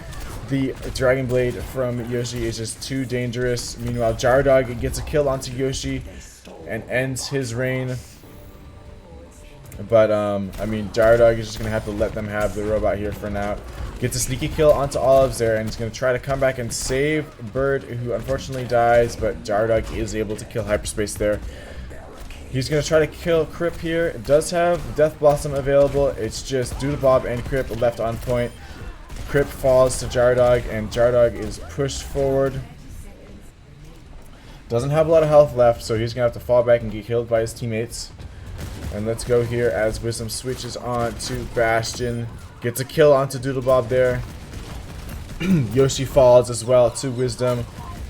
the Dragon Blade from Yoshi is just too dangerous. Meanwhile, Gyrodog gets a kill onto Yoshi and ends his reign. But, Gyrodog is just going to have to let them have the robot here for now. Gets a sneaky kill onto Olives there, and he's going to try to come back and save Bird, who unfortunately dies, but Gyrodog is able to kill Hyperspace there. He's going to try to kill Crip here. It does have Death Blossom available. It's just Doodlebob and Crip left on point. Crip falls to Jardog, and Jardog is pushed forward. Doesn't have a lot of health left, so he's going to have to fall back and get killed by his teammates. And let's go here as Wisdom switches on to Bastion. Gets a kill onto Doodlebob there. Yoshi falls as well to Wisdom.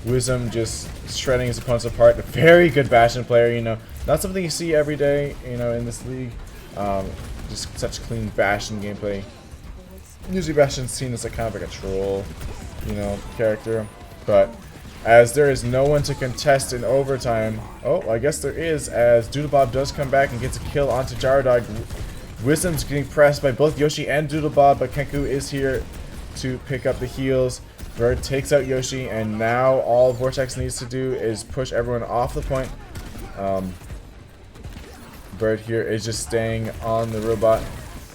Wisdom just shredding his opponents apart. A very good Bastion player, you know. Not something you see every day, you know, in this league. Just such clean Bastion gameplay. Usually Bastion's seen as kind of like a troll, you know, character. But as there is no one to contest in overtime. Oh, I guess there is, as Doodlebob does come back and gets a kill onto Jardog. Wisdom's getting pressed by both Yoshi and Doodlebob, but Kenku is here to pick up the heals. Bird takes out Yoshi, and now all Vortex needs to do is push everyone off the point. Bird here is just staying on the robot.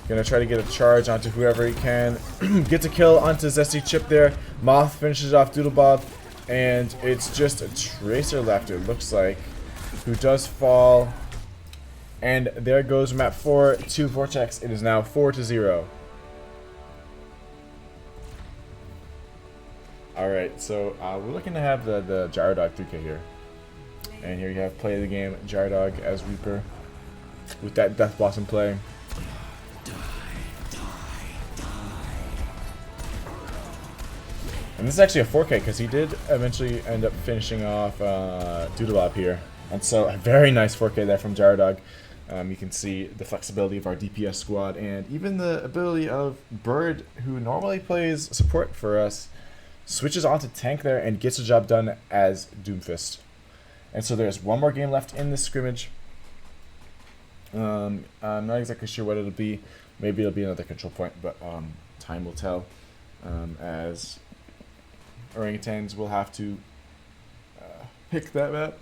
Gonna try to get a charge onto whoever he can. Gets a kill onto Zesty Chip there. Moth finishes off Doodlebob. And it's just a Tracer left, it looks like, who does fall. And there goes map 4 to Vortex. It is now 4-0. Alright, so we're looking to have the Gyrodog 3K here. And here you have play of the game, Gyrodog as Reaper. With that Death Blossom play. And this is actually a 4K because he did eventually end up finishing off Doodlebob here. And so a very nice 4K there from Gyrodog. You can see the flexibility of our DPS squad and even the ability of Bird, who normally plays support for us, switches onto tank there and gets the job done as Doomfist. And so there's one more game left in this scrimmage. I'm not exactly sure what it'll be. Maybe it'll be another control point, but time will tell. As Orangutans will have to pick that map.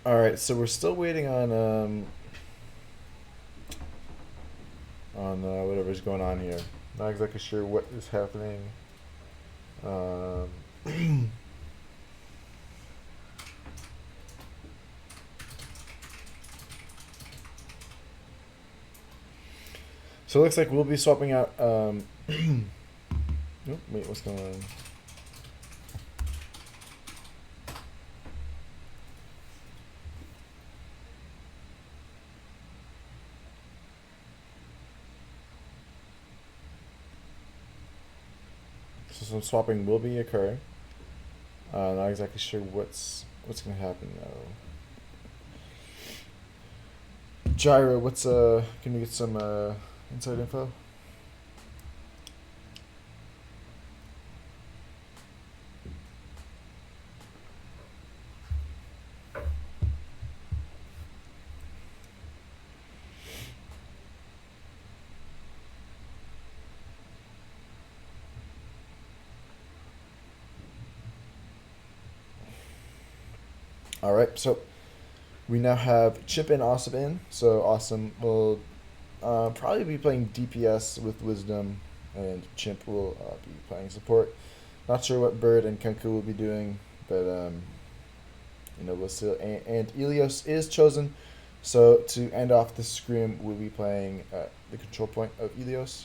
Alright, so we're still waiting on whatever's going on here. Not exactly sure what is happening. So it looks like we'll be swapping out oh, wait, what's going on? So some swapping will be occurring. Not exactly sure what's gonna happen though. Gyro, what's can we get some inside info? Alright, so we now have Chip and Awesome in. So Awesome will probably be playing DPS with Wisdom, and Chimp will be playing support. Not sure what Bird and Kenku will be doing, but Lucille and Ilios is chosen. So to end off the scrim, we'll be playing the control point of Ilios.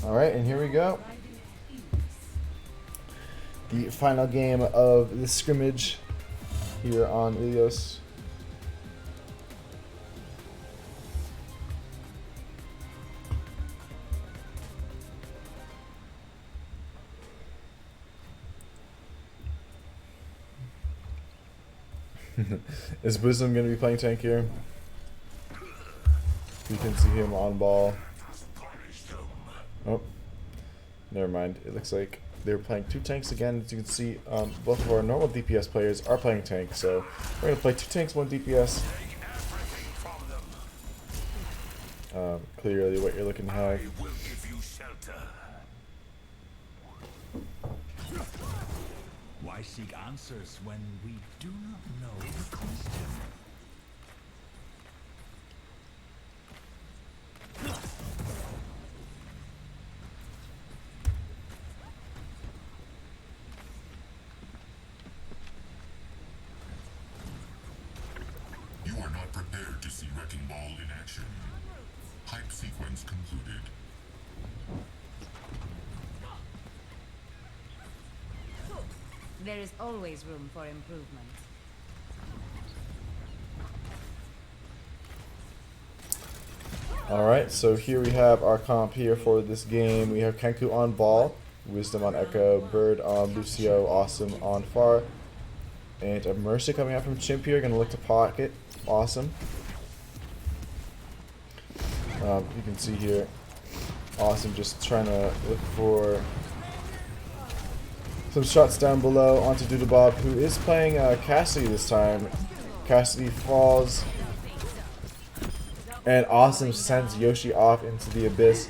All right, and here we go. The final game of the scrimmage here on Ilios. Is Wisdom going to be playing tank here? You can see him on ball. Oh, never mind. It looks like they're playing two tanks again. As you can see, both of our normal DPS players are playing tank. So we're going to play two tanks, one DPS. Clearly what you're looking to have. Why seek answers when we do not know the question? You are not prepared to see Wrecking Ball in action. Hype sequence concluded. There is always room for improvement. Alright, so here we have our comp here for this game. We have Kenku on ball, Wisdom on Echo, Bird on Lucio, Awesome on Far, and a Mercy coming out from Chimp here, gonna look to pocket, Awesome. You can see here, Awesome just trying to look for some shots down below onto Doodlebob, who is playing Cassidy this time. Cassidy falls, and Awesome sends Yoshi off into the abyss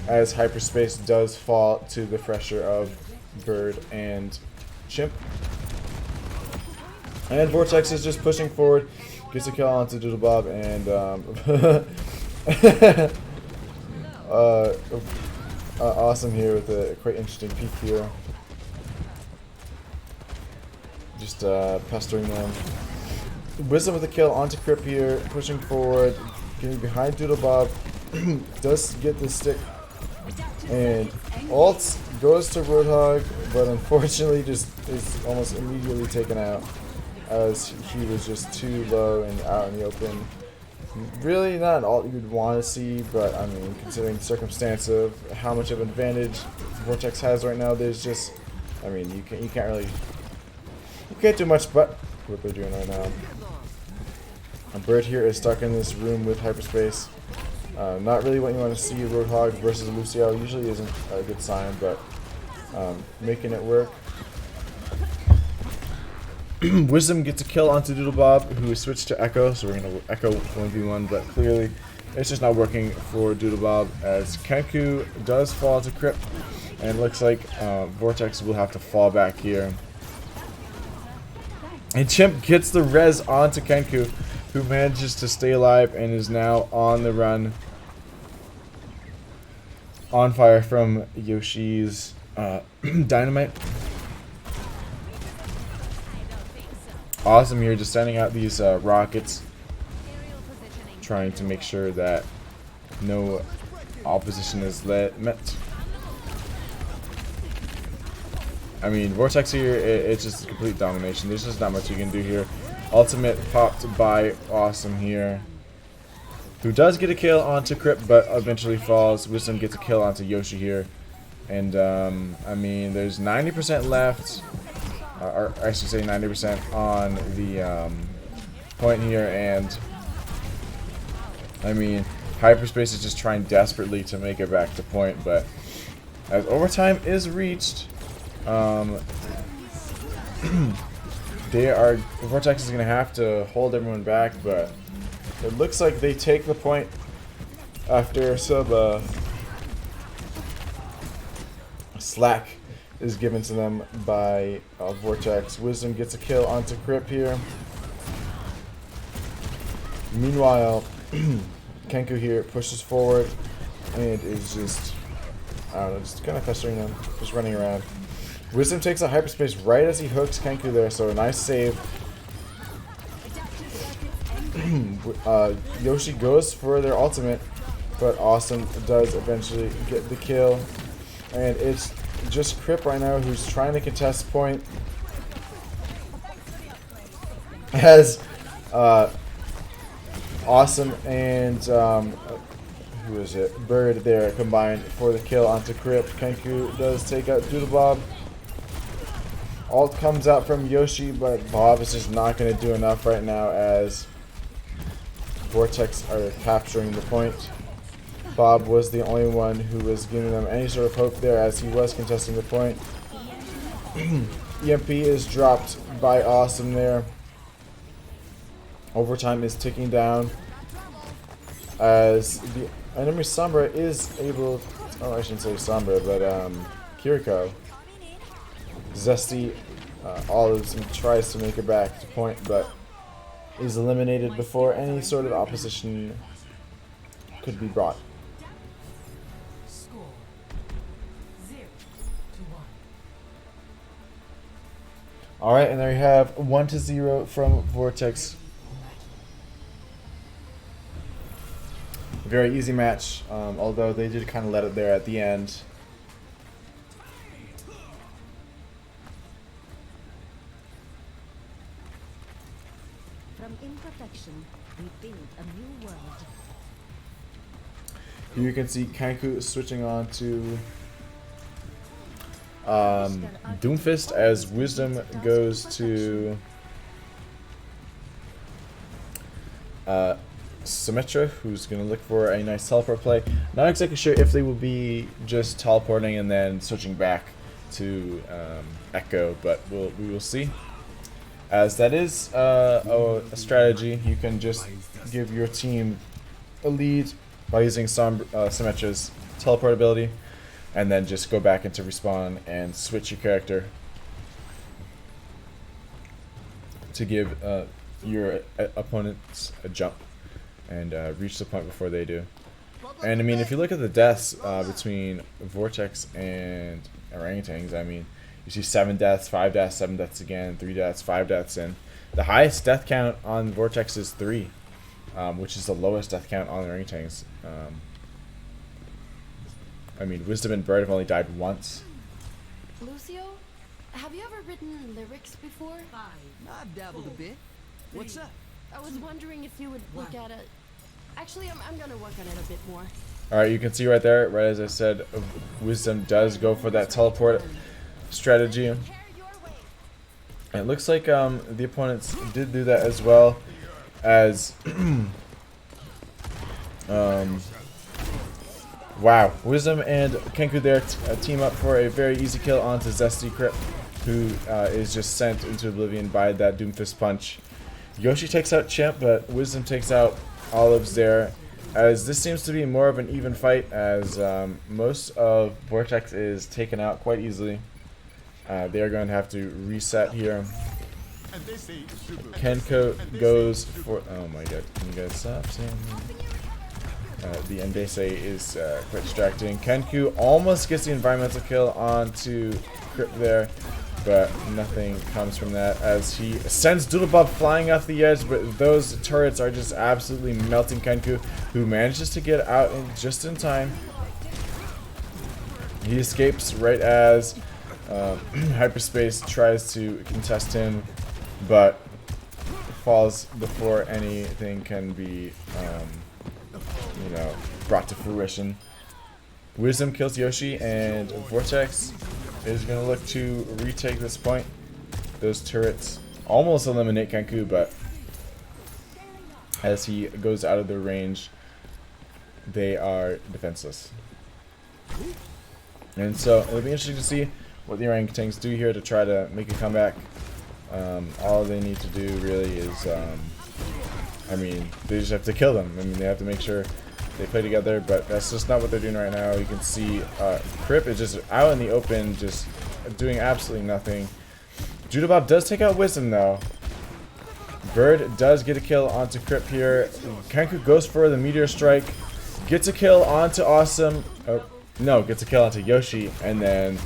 as hyperspace does fall to the pressure of Bird and Chimp. And Vortex is just pushing forward, gets a kill onto Doodlebob, and Awesome here with a quite interesting peek here. Just pestering them. Wisdom with a kill onto Crip here, pushing forward, getting behind Doodlebob. Does get the stick, and ults goes to Roadhog, but unfortunately just is almost immediately taken out as he was just too low and out in the open. Really not an ult you'd want to see, but I mean, considering the circumstance of how much of an advantage Vortex has right now, there's just, I mean, you can't really. You can't do much but what they're doing right now. Bird here is stuck in this room with hyperspace. Not really what you want to see. Roadhog versus Lucio usually isn't a good sign, but making it work. Wisdom gets a kill onto Doodlebob, who switched to Echo, so we're going to Echo 1v1, but clearly it's just not working for Doodlebob as Kenku does fall to Crip, and it looks like Vortex will have to fall back here. And Chimp gets the res onto Kenku, who manages to stay alive and is now on the run. On fire from Yoshi's dynamite. Awesome here, just sending out these rockets, trying to make sure that no opposition is met. I mean, Vortex here, it's just complete domination. There's just not much you can do here. Ultimate popped by Awesome here, who does get a kill onto Crypt, but eventually falls. Wisdom gets a kill onto Yoshi here. And, I mean, there's 90% left, or I should say 90% on the point here, and, I mean, Hyperspace is just trying desperately to make it back to point, but as overtime is reached, Vortex is going to have to hold everyone back, but it looks like they take the point after some slack is given to them by Vortex. Wisdom gets a kill onto Crypt here. Meanwhile, Kenku here pushes forward and is just, I don't know, just kind of pestering them, just running around. Wisdom takes out Hyperspace right as he hooks Kenku there, so a nice save. Yoshi goes for their ultimate, but Awesome does eventually get the kill. And it's just Crip right now who's trying to contest point. As Awesome and who is it? Bird there combined for the kill onto Crip. Kenku does take out Doodlebob. Ult comes out from Yoshi, but Bob is just not going to do enough right now as Vortex are capturing the point. Bob was the only one who was giving them any sort of hope there as he was contesting the point. EMP is dropped by Awesome there. Overtime is ticking down as the enemy Sombra is able, oh I shouldn't say Sombra, but Kiriko. Zesty Olives tries to make it back to point, but is eliminated before any sort of opposition could be brought. Alright, and there you have 1-0 from Vortex. Very easy match, although they did kind of let it there at the end. From imperfection, we build a new world. Here you can see Kenku switching on to Doomfist as Wisdom goes to Symmetra, who's going to look for a nice teleport play. Not exactly sure if they will be just teleporting and then switching back to Echo, but we will see. As that is a strategy, you can just give your team a lead by using Symmetra's teleport ability, and then just go back into respawn and switch your character to give your opponents a jump and reach the point before they do. And I mean, if you look at the deaths between Vortex and Orangutans, I mean, you see 7 deaths, 5 deaths, 7 deaths again, 3 deaths, 5 deaths, and the highest death count on Vortex is 3, which is the lowest death count on Orangutans. I mean, Wisdom and Bird have only died once. Lucio, have you ever written lyrics before? I've dabbled a bit. What's up? I was wondering if you would look at it. Actually, I'm gonna work on it a bit more. Alright, you can see right there, right as I said, Wisdom does go for that teleport strategy. And it looks like the opponents did do that as well, as wow, Wisdom and Kenku there team up for a very easy kill onto Zesty Crypt, who is just sent into oblivion by that Doomfist punch. Yoshi takes out Chimp, but Wisdom takes out Olives there, as this seems to be more of an even fight, as most of Vortex is taken out quite easily. They are going to have to reset here. Kenko goes for, oh my god, can you guys stop saying that? The Endese is quite distracting. Kenku almost gets the environmental kill onto Crypt there, but nothing comes from that as he sends Doodlebob flying off the edge, but those turrets are just absolutely melting Kenku, who manages to get out just in time. He escapes right as Hyperspace tries to contest him, but falls before anything can be, you know, brought to fruition. Wisdom kills Yoshi, and Vortex is going to look to retake this point. Those turrets almost eliminate Kenku, but as he goes out of their range, they are defenseless. And so it'll be interesting to see what the Orangutans do here to try to make a comeback. All they need to do really is, I mean, they just have to kill them. I mean, they have to make sure they play together, but that's just not what they're doing right now. You can see Crip is just out in the open, just doing absolutely nothing. Judabob does take out Wisdom, though. Bird does get a kill onto Crip here. Kenku goes for the Meteor Strike, gets a kill onto Awesome. Oh, no, gets a kill onto Yoshi, and then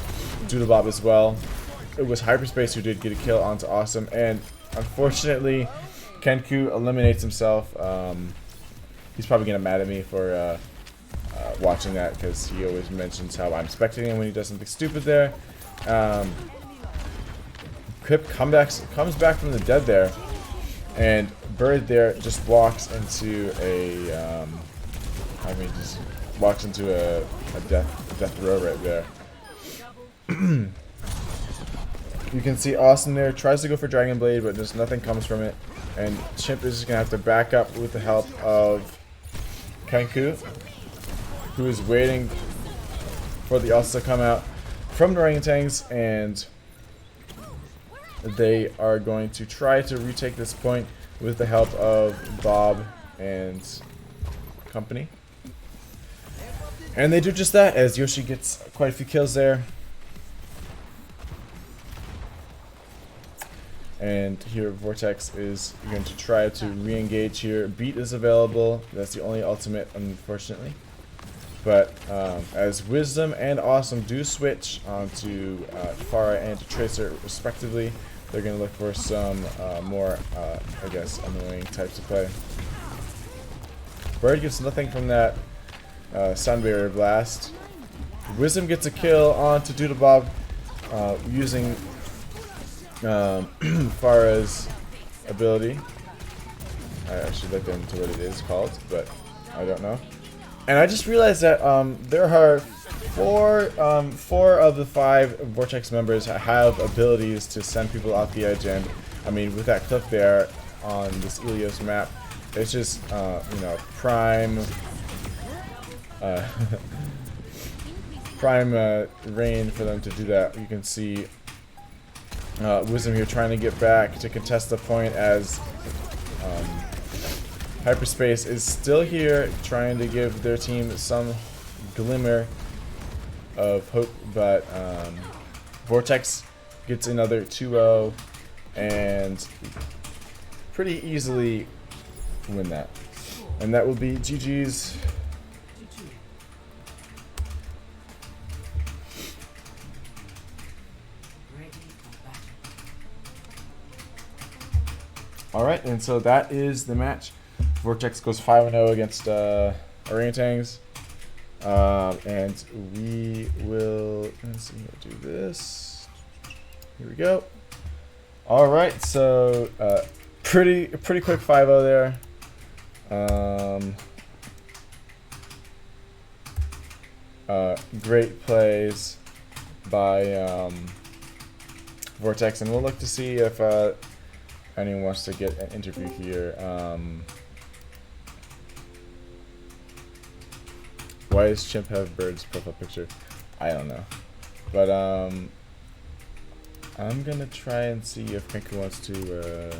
Judabob as well. It was Hyperspace who did get a kill onto Awesome, and unfortunately, Kenku eliminates himself. He's probably gonna mad at me for watching that because he always mentions how I'm spectating him when he does something stupid there. Crip comes back from the dead there, and Bird there just walks into a, just walks into a death row right there. You can see Austin there tries to go for Dragon Blade, but just nothing comes from it, and Chimp is just gonna have to back up with the help of Kenku, who is waiting for the ults to come out from the Orangutans, and they are going to try to retake this point with the help of Bob and company. And they do just that, as Yoshi gets quite a few kills there. And here Vortex is going to try to re-engage here. Beat is available. That's the only ultimate, unfortunately. But as Wisdom and Awesome do switch onto Pharah and Tracer respectively, they're going to look for some more, I guess, annoying types of play. Bird gets nothing from that Sound Barrier Blast. Wisdom gets a kill onto Doodlebob using Pharah's ability. I should look into what it is called, but I don't know. And I just realized that there are four of the 5 Vortex members have abilities to send people off the edge, and I mean, with that clip there on this Ilios map, it's just you know, prime rain for them to do that. You can see Wisdom here trying to get back to contest the point as Hyperspace is still here trying to give their team some glimmer of hope, but Vortex gets another 2-0 and pretty easily win that. And that will be GG's. Alright, and so that is the match. Vortex goes 5-0 against Orangutans. And we will, let's see, do this. Here we go. Alright, so pretty quick 5-0 there. Great plays by Vortex, and we'll look to see if anyone wants to get an interview here. Why does Chimp have Bird's profile picture? I don't know. But I'm gonna try and see if Kenku wants to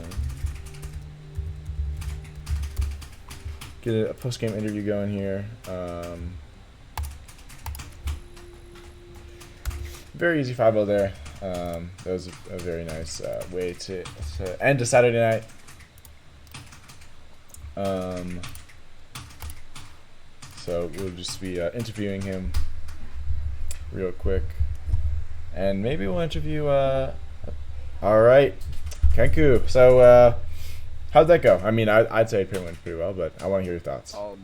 get a post-game interview going here. Very easy 5-0 there. That was a very nice way to end a Saturday night. So we'll just be interviewing him real quick, and maybe we'll interview. All right, Kenku. So how'd that go? I mean, I'd say it went pretty well, but I want to hear your thoughts. It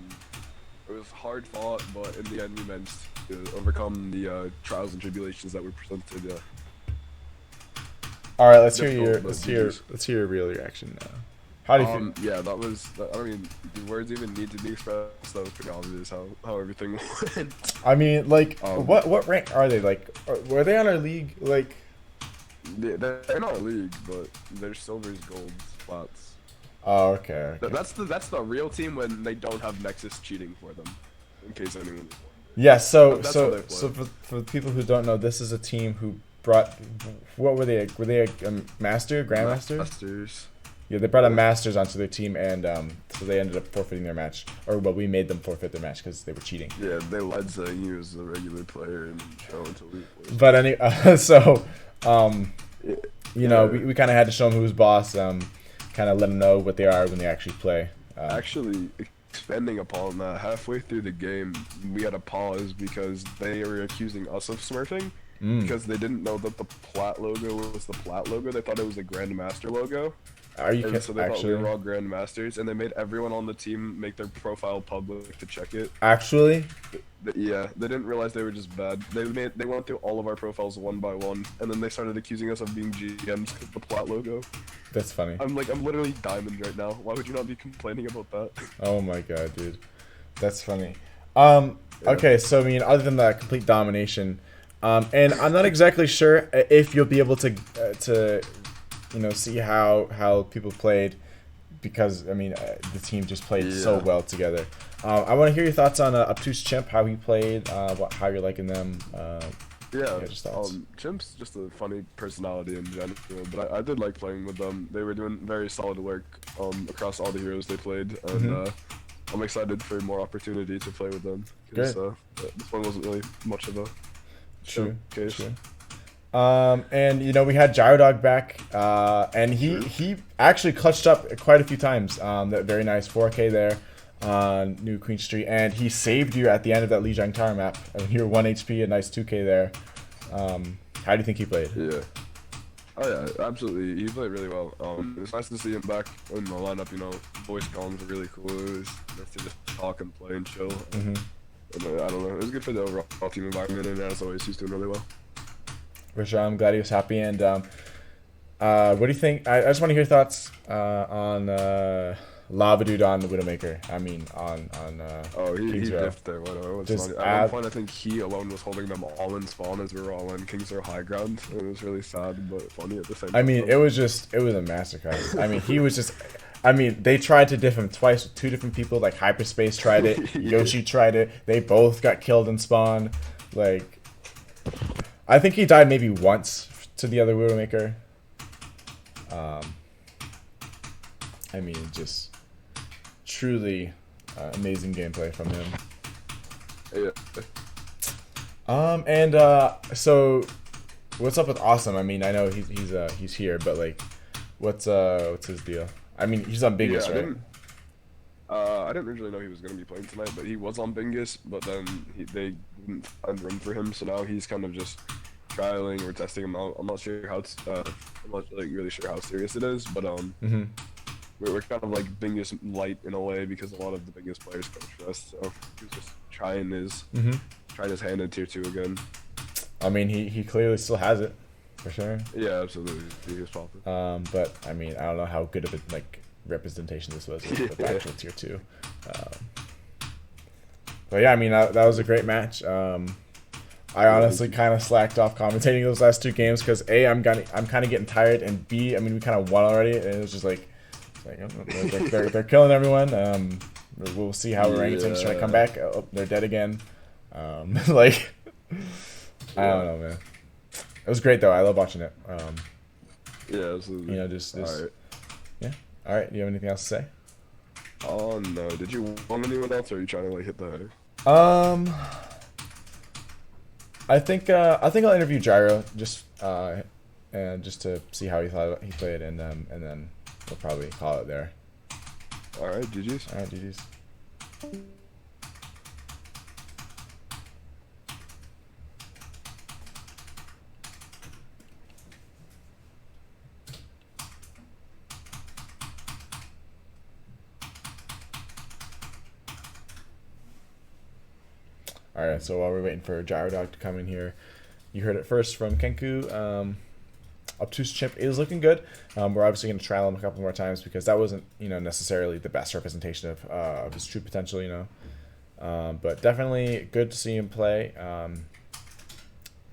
was hard fought, but in the end we managed to overcome the trials and tribulations that were presented All right, let's hear difficult, your but let's hear your real reaction now. How do you feel? Yeah, that was. I mean, do words even need to be expressed? That was pretty obvious how everything went. I mean, like, Um, what rank are they? Like, were they on our league? Like, they're not a league, but they're silvers, golds, flats. oh, okay. That's the real team when they don't have Nexus cheating for them. In case anyone. Yeah. So That's how they so play. for people who don't know, this is a team who brought. What were they? Were they a master, grandmaster? Masters. Yeah, they brought a masters onto their team, and so they ended up forfeiting their match, or well, we made them forfeit their match because they were cheating. Yeah, they lied saying he was a regular player and show until we. But so you know, we kind of had to show them who was boss. Kind of let them know what they are when they actually play. Actually, expanding upon that, halfway through the game, we had a pause because they were accusing us of smurfing because they didn't know that the plat logo was the plat logo. They thought it was the Grandmaster logo. Are you And so they thought we actually? were all Grandmasters, and they made everyone on the team make their profile public to check it. Actually? Yeah, they didn't realize they were just bad. They went through all of our profiles one by one, and then they started accusing us of being GMs because the plat logo. That's funny. I'm literally diamond right now. Why would you not be complaining about that? Oh my god, dude. That's funny. Okay, so I mean, other than that complete domination, and I'm not exactly sure if you'll be able to you know, see how people played, because I mean the team just played so well together. I want to hear your thoughts on Obtuse Chimp, how he played, how you're liking them. Just thoughts. Chimp's just a funny personality in general, but I did like playing with them. They were doing very solid work across all the heroes they played, and I'm excited for more opportunity to play with them. Because this one wasn't really much of a showcase. True. And you know, we had Gyrodog back, and he actually clutched up quite a few times. That very nice 4K there on New Queen Street, and he saved you at the end of that Lijiang Tower map. You were 1 HP, a nice 2K there. How do you think he played? Yeah. Oh yeah, absolutely. He played really well. It's nice to see him back in the lineup. You know, voice comms are really cool. It was nice to just talk and play and chill. And, I don't know. It was good for the overall team environment, and as always, he's doing really well. For sure, I'm glad he was happy. And what do you think? I just want to hear your thoughts on Lava Dude on the Widowmaker. I mean, on he King's Row. diffed there. Just at one point, I think he alone was holding them all in spawn as we were all in King's Row high ground. It was really sad, but funny at the same time. I mean, it was a massacre. I mean, he was just. I mean, they tried to diff him twice with 2 different people. Like Hyperspace tried it, Yoshi tried it. They both got killed in spawn. Like, I think he died maybe once to the other Widowmaker. I mean, just truly amazing gameplay from him. Yeah. So what's up with Awesome? I mean, I know he's here, but like, what's his deal? I mean, he's on Bingus, right? I didn't originally know he was gonna be playing tonight, but he was on Bingus. But then they didn't find room for him, so now he's kind of just trialing or testing him out. I'm not sure how I'm not really sure how serious it is, but we're kind of like Bingus light in a way because a lot of the Bingus players coach for us, so he's just trying his hand in tier 2 again. I mean, he clearly still has it, for sure. Yeah, absolutely. He was popping. But I mean, I don't know how good of a representation this was with the actual tier 2. But yeah, I mean, that was a great match. I honestly kind of slacked off commentating those last 2 games because A, I'm kind of getting tired, and B, I mean, we kind of won already, and it was just like they're killing everyone. We'll see how Orangutans try to come back. Oh, they're dead again. Like, I don't know, man. It was great though. I love watching it. Yeah, absolutely. You know, just all right. Yeah. All right. Do you have anything else to say? Oh no. Did you want anyone else, or are you trying to hit the header? I think I'll interview Gyro just and just to see how he thought he played, and then we'll probably call it there. All right, GG's. All right, GG's. Alright, so while we're waiting for Gyrodog to come in here, you heard it first from Kenku. Obtuse Chimp is looking good. We're obviously going to trial him a couple more times because that wasn't, necessarily the best representation of his true potential, but definitely good to see him play.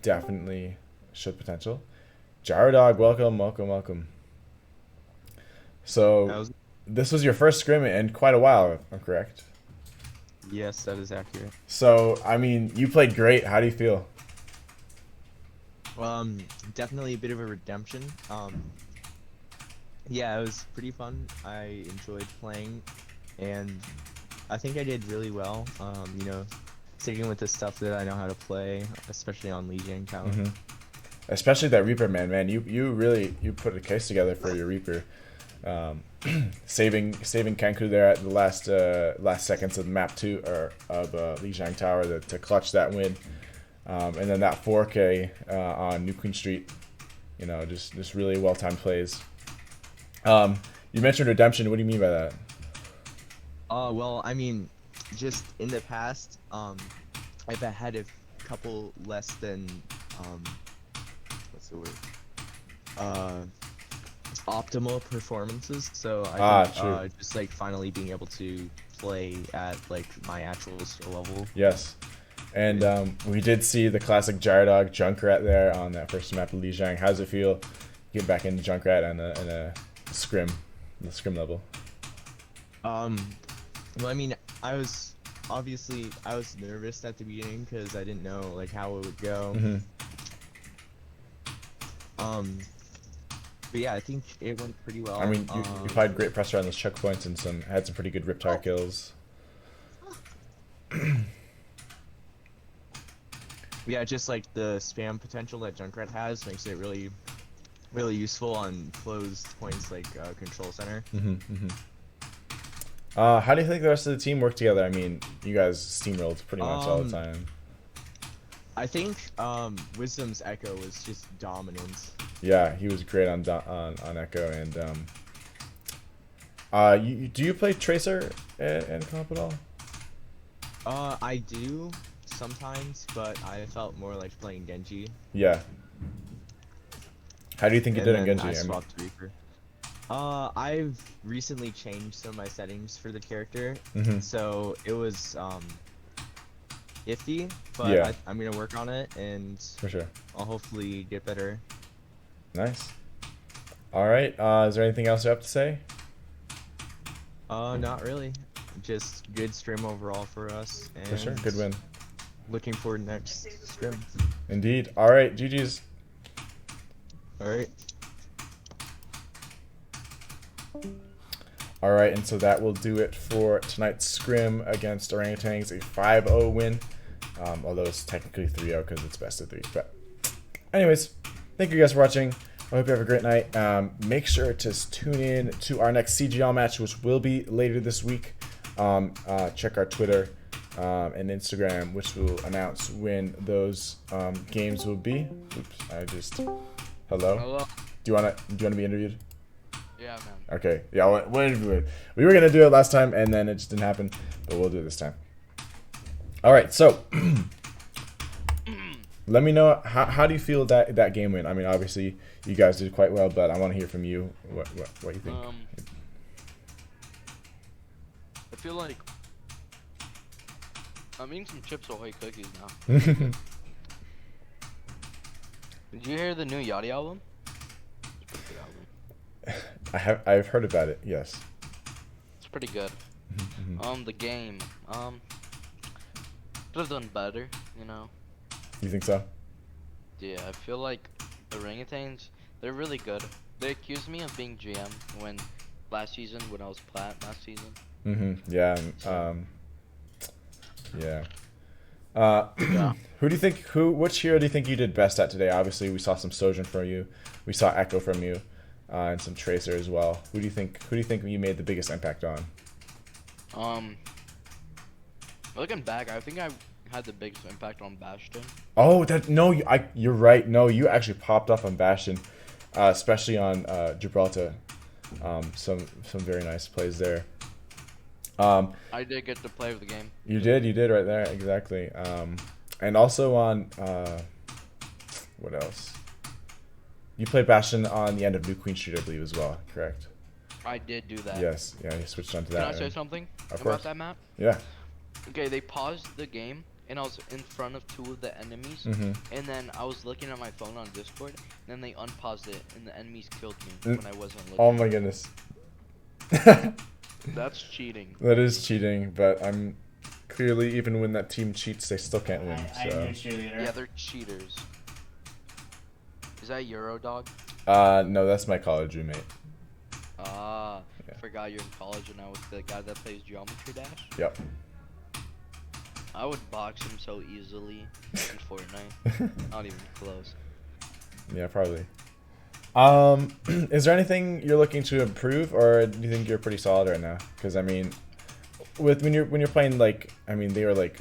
Definitely showed potential. Gyrodog, welcome. So this was your first scrim in quite a while, if I'm correct. Yes, that is accurate. So, I mean, you played great. How do you feel? Definitely a bit of a redemption. Yeah, it was pretty fun. I enjoyed playing, and I think I did really well. Sticking with the stuff that I know how to play, especially on Lijiang Tower. Mm-hmm. Especially that Reaper, man. You really put a case together for your Reaper. Saving Kenku there at the last seconds of map 2 or of Lijiang Tower to clutch that win, and then that 4K on New Queen Street, just really well timed plays. You mentioned redemption. What do you mean by that? Well, I mean, just in the past, I've had a couple less than what's the word? Optimal performances, so I think just like finally being able to play at like my actual skill level. Yes, and we did see the classic Gyrodog Junkrat there on that first map of Lijiang. How does it feel get back into Junkrat in a scrim, the scrim level? Well, I mean, I was nervous at the beginning because I didn't know like how it would go. Mm-hmm. But yeah, I think it went pretty well. I mean, you applied great pressure on those checkpoints and had some pretty good Riptire kills. Yeah, just like the spam potential that Junkrat has makes it really, really useful on closed points like Control Center. How do you think the rest of the team worked together? I mean, you guys steamrolled pretty much all the time. I think Wisdom's Echo was just dominant. Yeah, he was great on Echo, and do you play Tracer in comp at all? I do sometimes, but I felt more like playing Genji. Yeah. How do you think you did in Genji? I swapped Reaper. I've recently changed some of my settings for the character, so it was iffy, but yeah. I'm gonna work on it, and for sure I'll hopefully get better. Nice. All right. Is there anything else you have to say? Not really. Just good stream overall for us. And for sure. Good win. Looking forward to next scrim. Indeed. All right. GG's. All right. All right, and so that will do it for tonight's scrim against Orangutans, a 5-0 win. Although it's technically 3-0 because it's best of 3. But anyways, thank you guys for watching. I hope you have a great night. Make sure to tune in to our next CGL match, which will be later this week. Check our Twitter and Instagram, which will announce when those games will be. Oops, I just... Hello? Do you wanna be interviewed? Yeah, man. Okay. Yeah, we'll interview it. We were gonna do it last time, and then it just didn't happen, but we'll do it this time. All right. So, let me know how do you feel that game went? I mean, obviously you guys did quite well, but I want to hear from you what you think. I feel like I'm eating some Chips Ahoy cookies now. Did you hear the new Yachty album? It's a pretty good album. I've heard about it. Yes. It's pretty good. The game. Could have done better. You think so? Yeah, I feel like Orangutans, they're really good. They accused me of being GM last season when I was plat last season. Yeah. Yeah. Who do you think? Which hero do you think you did best at today? Obviously, we saw some Sojourn from you. We saw Echo from you. And some Tracer as well. Who do you think you made the biggest impact on? Looking back, I think I had the biggest impact on Bastion. Oh, you're right. No, you actually popped off on Bastion, especially on Gibraltar. Some very nice plays there. I did get to play with the game. You did right there, exactly. And also on what else? You played Bastion on the end of New Queen Street, I believe, as well. Correct. I did do that. Yes. Yeah, you switched onto Can that. I say something Of about course. that map? Yeah. Okay, they paused the game, and I was in front of 2 of the enemies, Mhm. and then I was looking at my phone on Discord, and then they unpaused it, and the enemies killed me when I wasn't looking. Oh my goodness. That's cheating. That is cheating, but I'm clearly, even when that team cheats, they still can't win. I'm So. your cheerleader. Yeah, they're cheaters. Is that Eurodog? No, that's my college roommate. Ah, Yeah. I forgot you're in college and I was the guy that plays Geometry Dash. Yep. I would box him so easily in Fortnite. Not even close. Yeah, probably. Is there anything you're looking to improve, or do you think you're pretty solid right now? Because I mean, when you're playing, like, I mean, they were like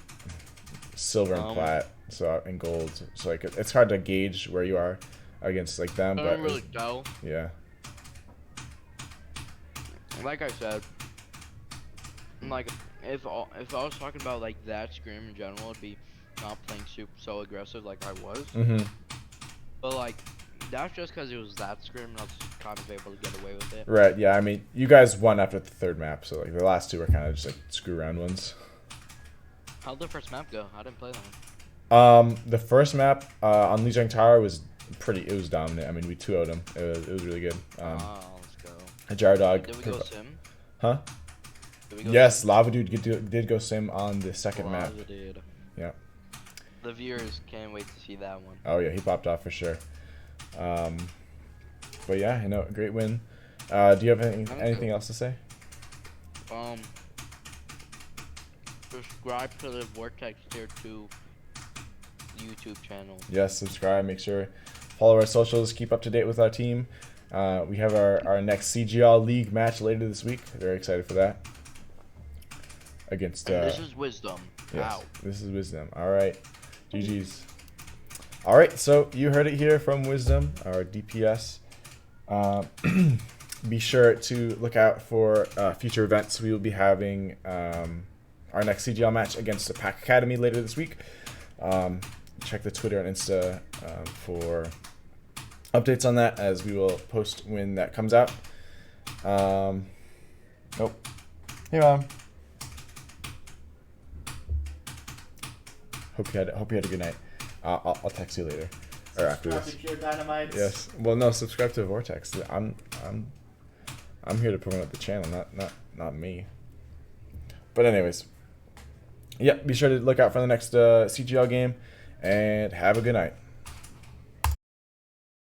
silver and plat, so and gold, so like it's hard to gauge where you are against like them. I But don't really know. yeah. Like I said, like if I was talking about like that scrim in general, it'd be not playing so aggressive like I was. Mhm. But like that's just because it was that scrim and I was kind of able to get away with it. Right. Yeah. I mean, you guys won after the third map, so like the last 2 were kind of just like screw around ones. How'd the first map go? I didn't play that one. The first map on Lijiang Tower was it was dominant. I mean, we 2-0'd them. It was really good. Let's go. A Jar Dog. Did we go sim? Huh? Did we go Yes, sim? Lava Dude did go sim on the second map. Lava Dude. Yeah. The viewers can't wait to see that one. Oh yeah, he popped off for sure. But yeah, you know, great win. Do you have anything else to say? Subscribe to the Vortex Tier 2 YouTube channel. Yes, subscribe. Make sure follow our socials. Keep up to date with our team. We have our next CGL League match later this week. Very excited for that. Against. And this is Wisdom. Yes, Ow. this is Wisdom. All right, GG's. All right, so you heard it here from Wisdom, our DPS. Be sure to look out for future events. We will be having our next CGL match against the Pack Academy later this week. Check the Twitter and Insta for updates on that, as we will post when that comes out. Nope. Hey, Mom. Hope you had a good night. I'll text you later or after this. Pure Dynamite. Yes. Well, no. Subscribe to Vortex. I'm here to promote the channel, not me. But anyways, yeah. Be sure to look out for the next CGL game, and have a good night.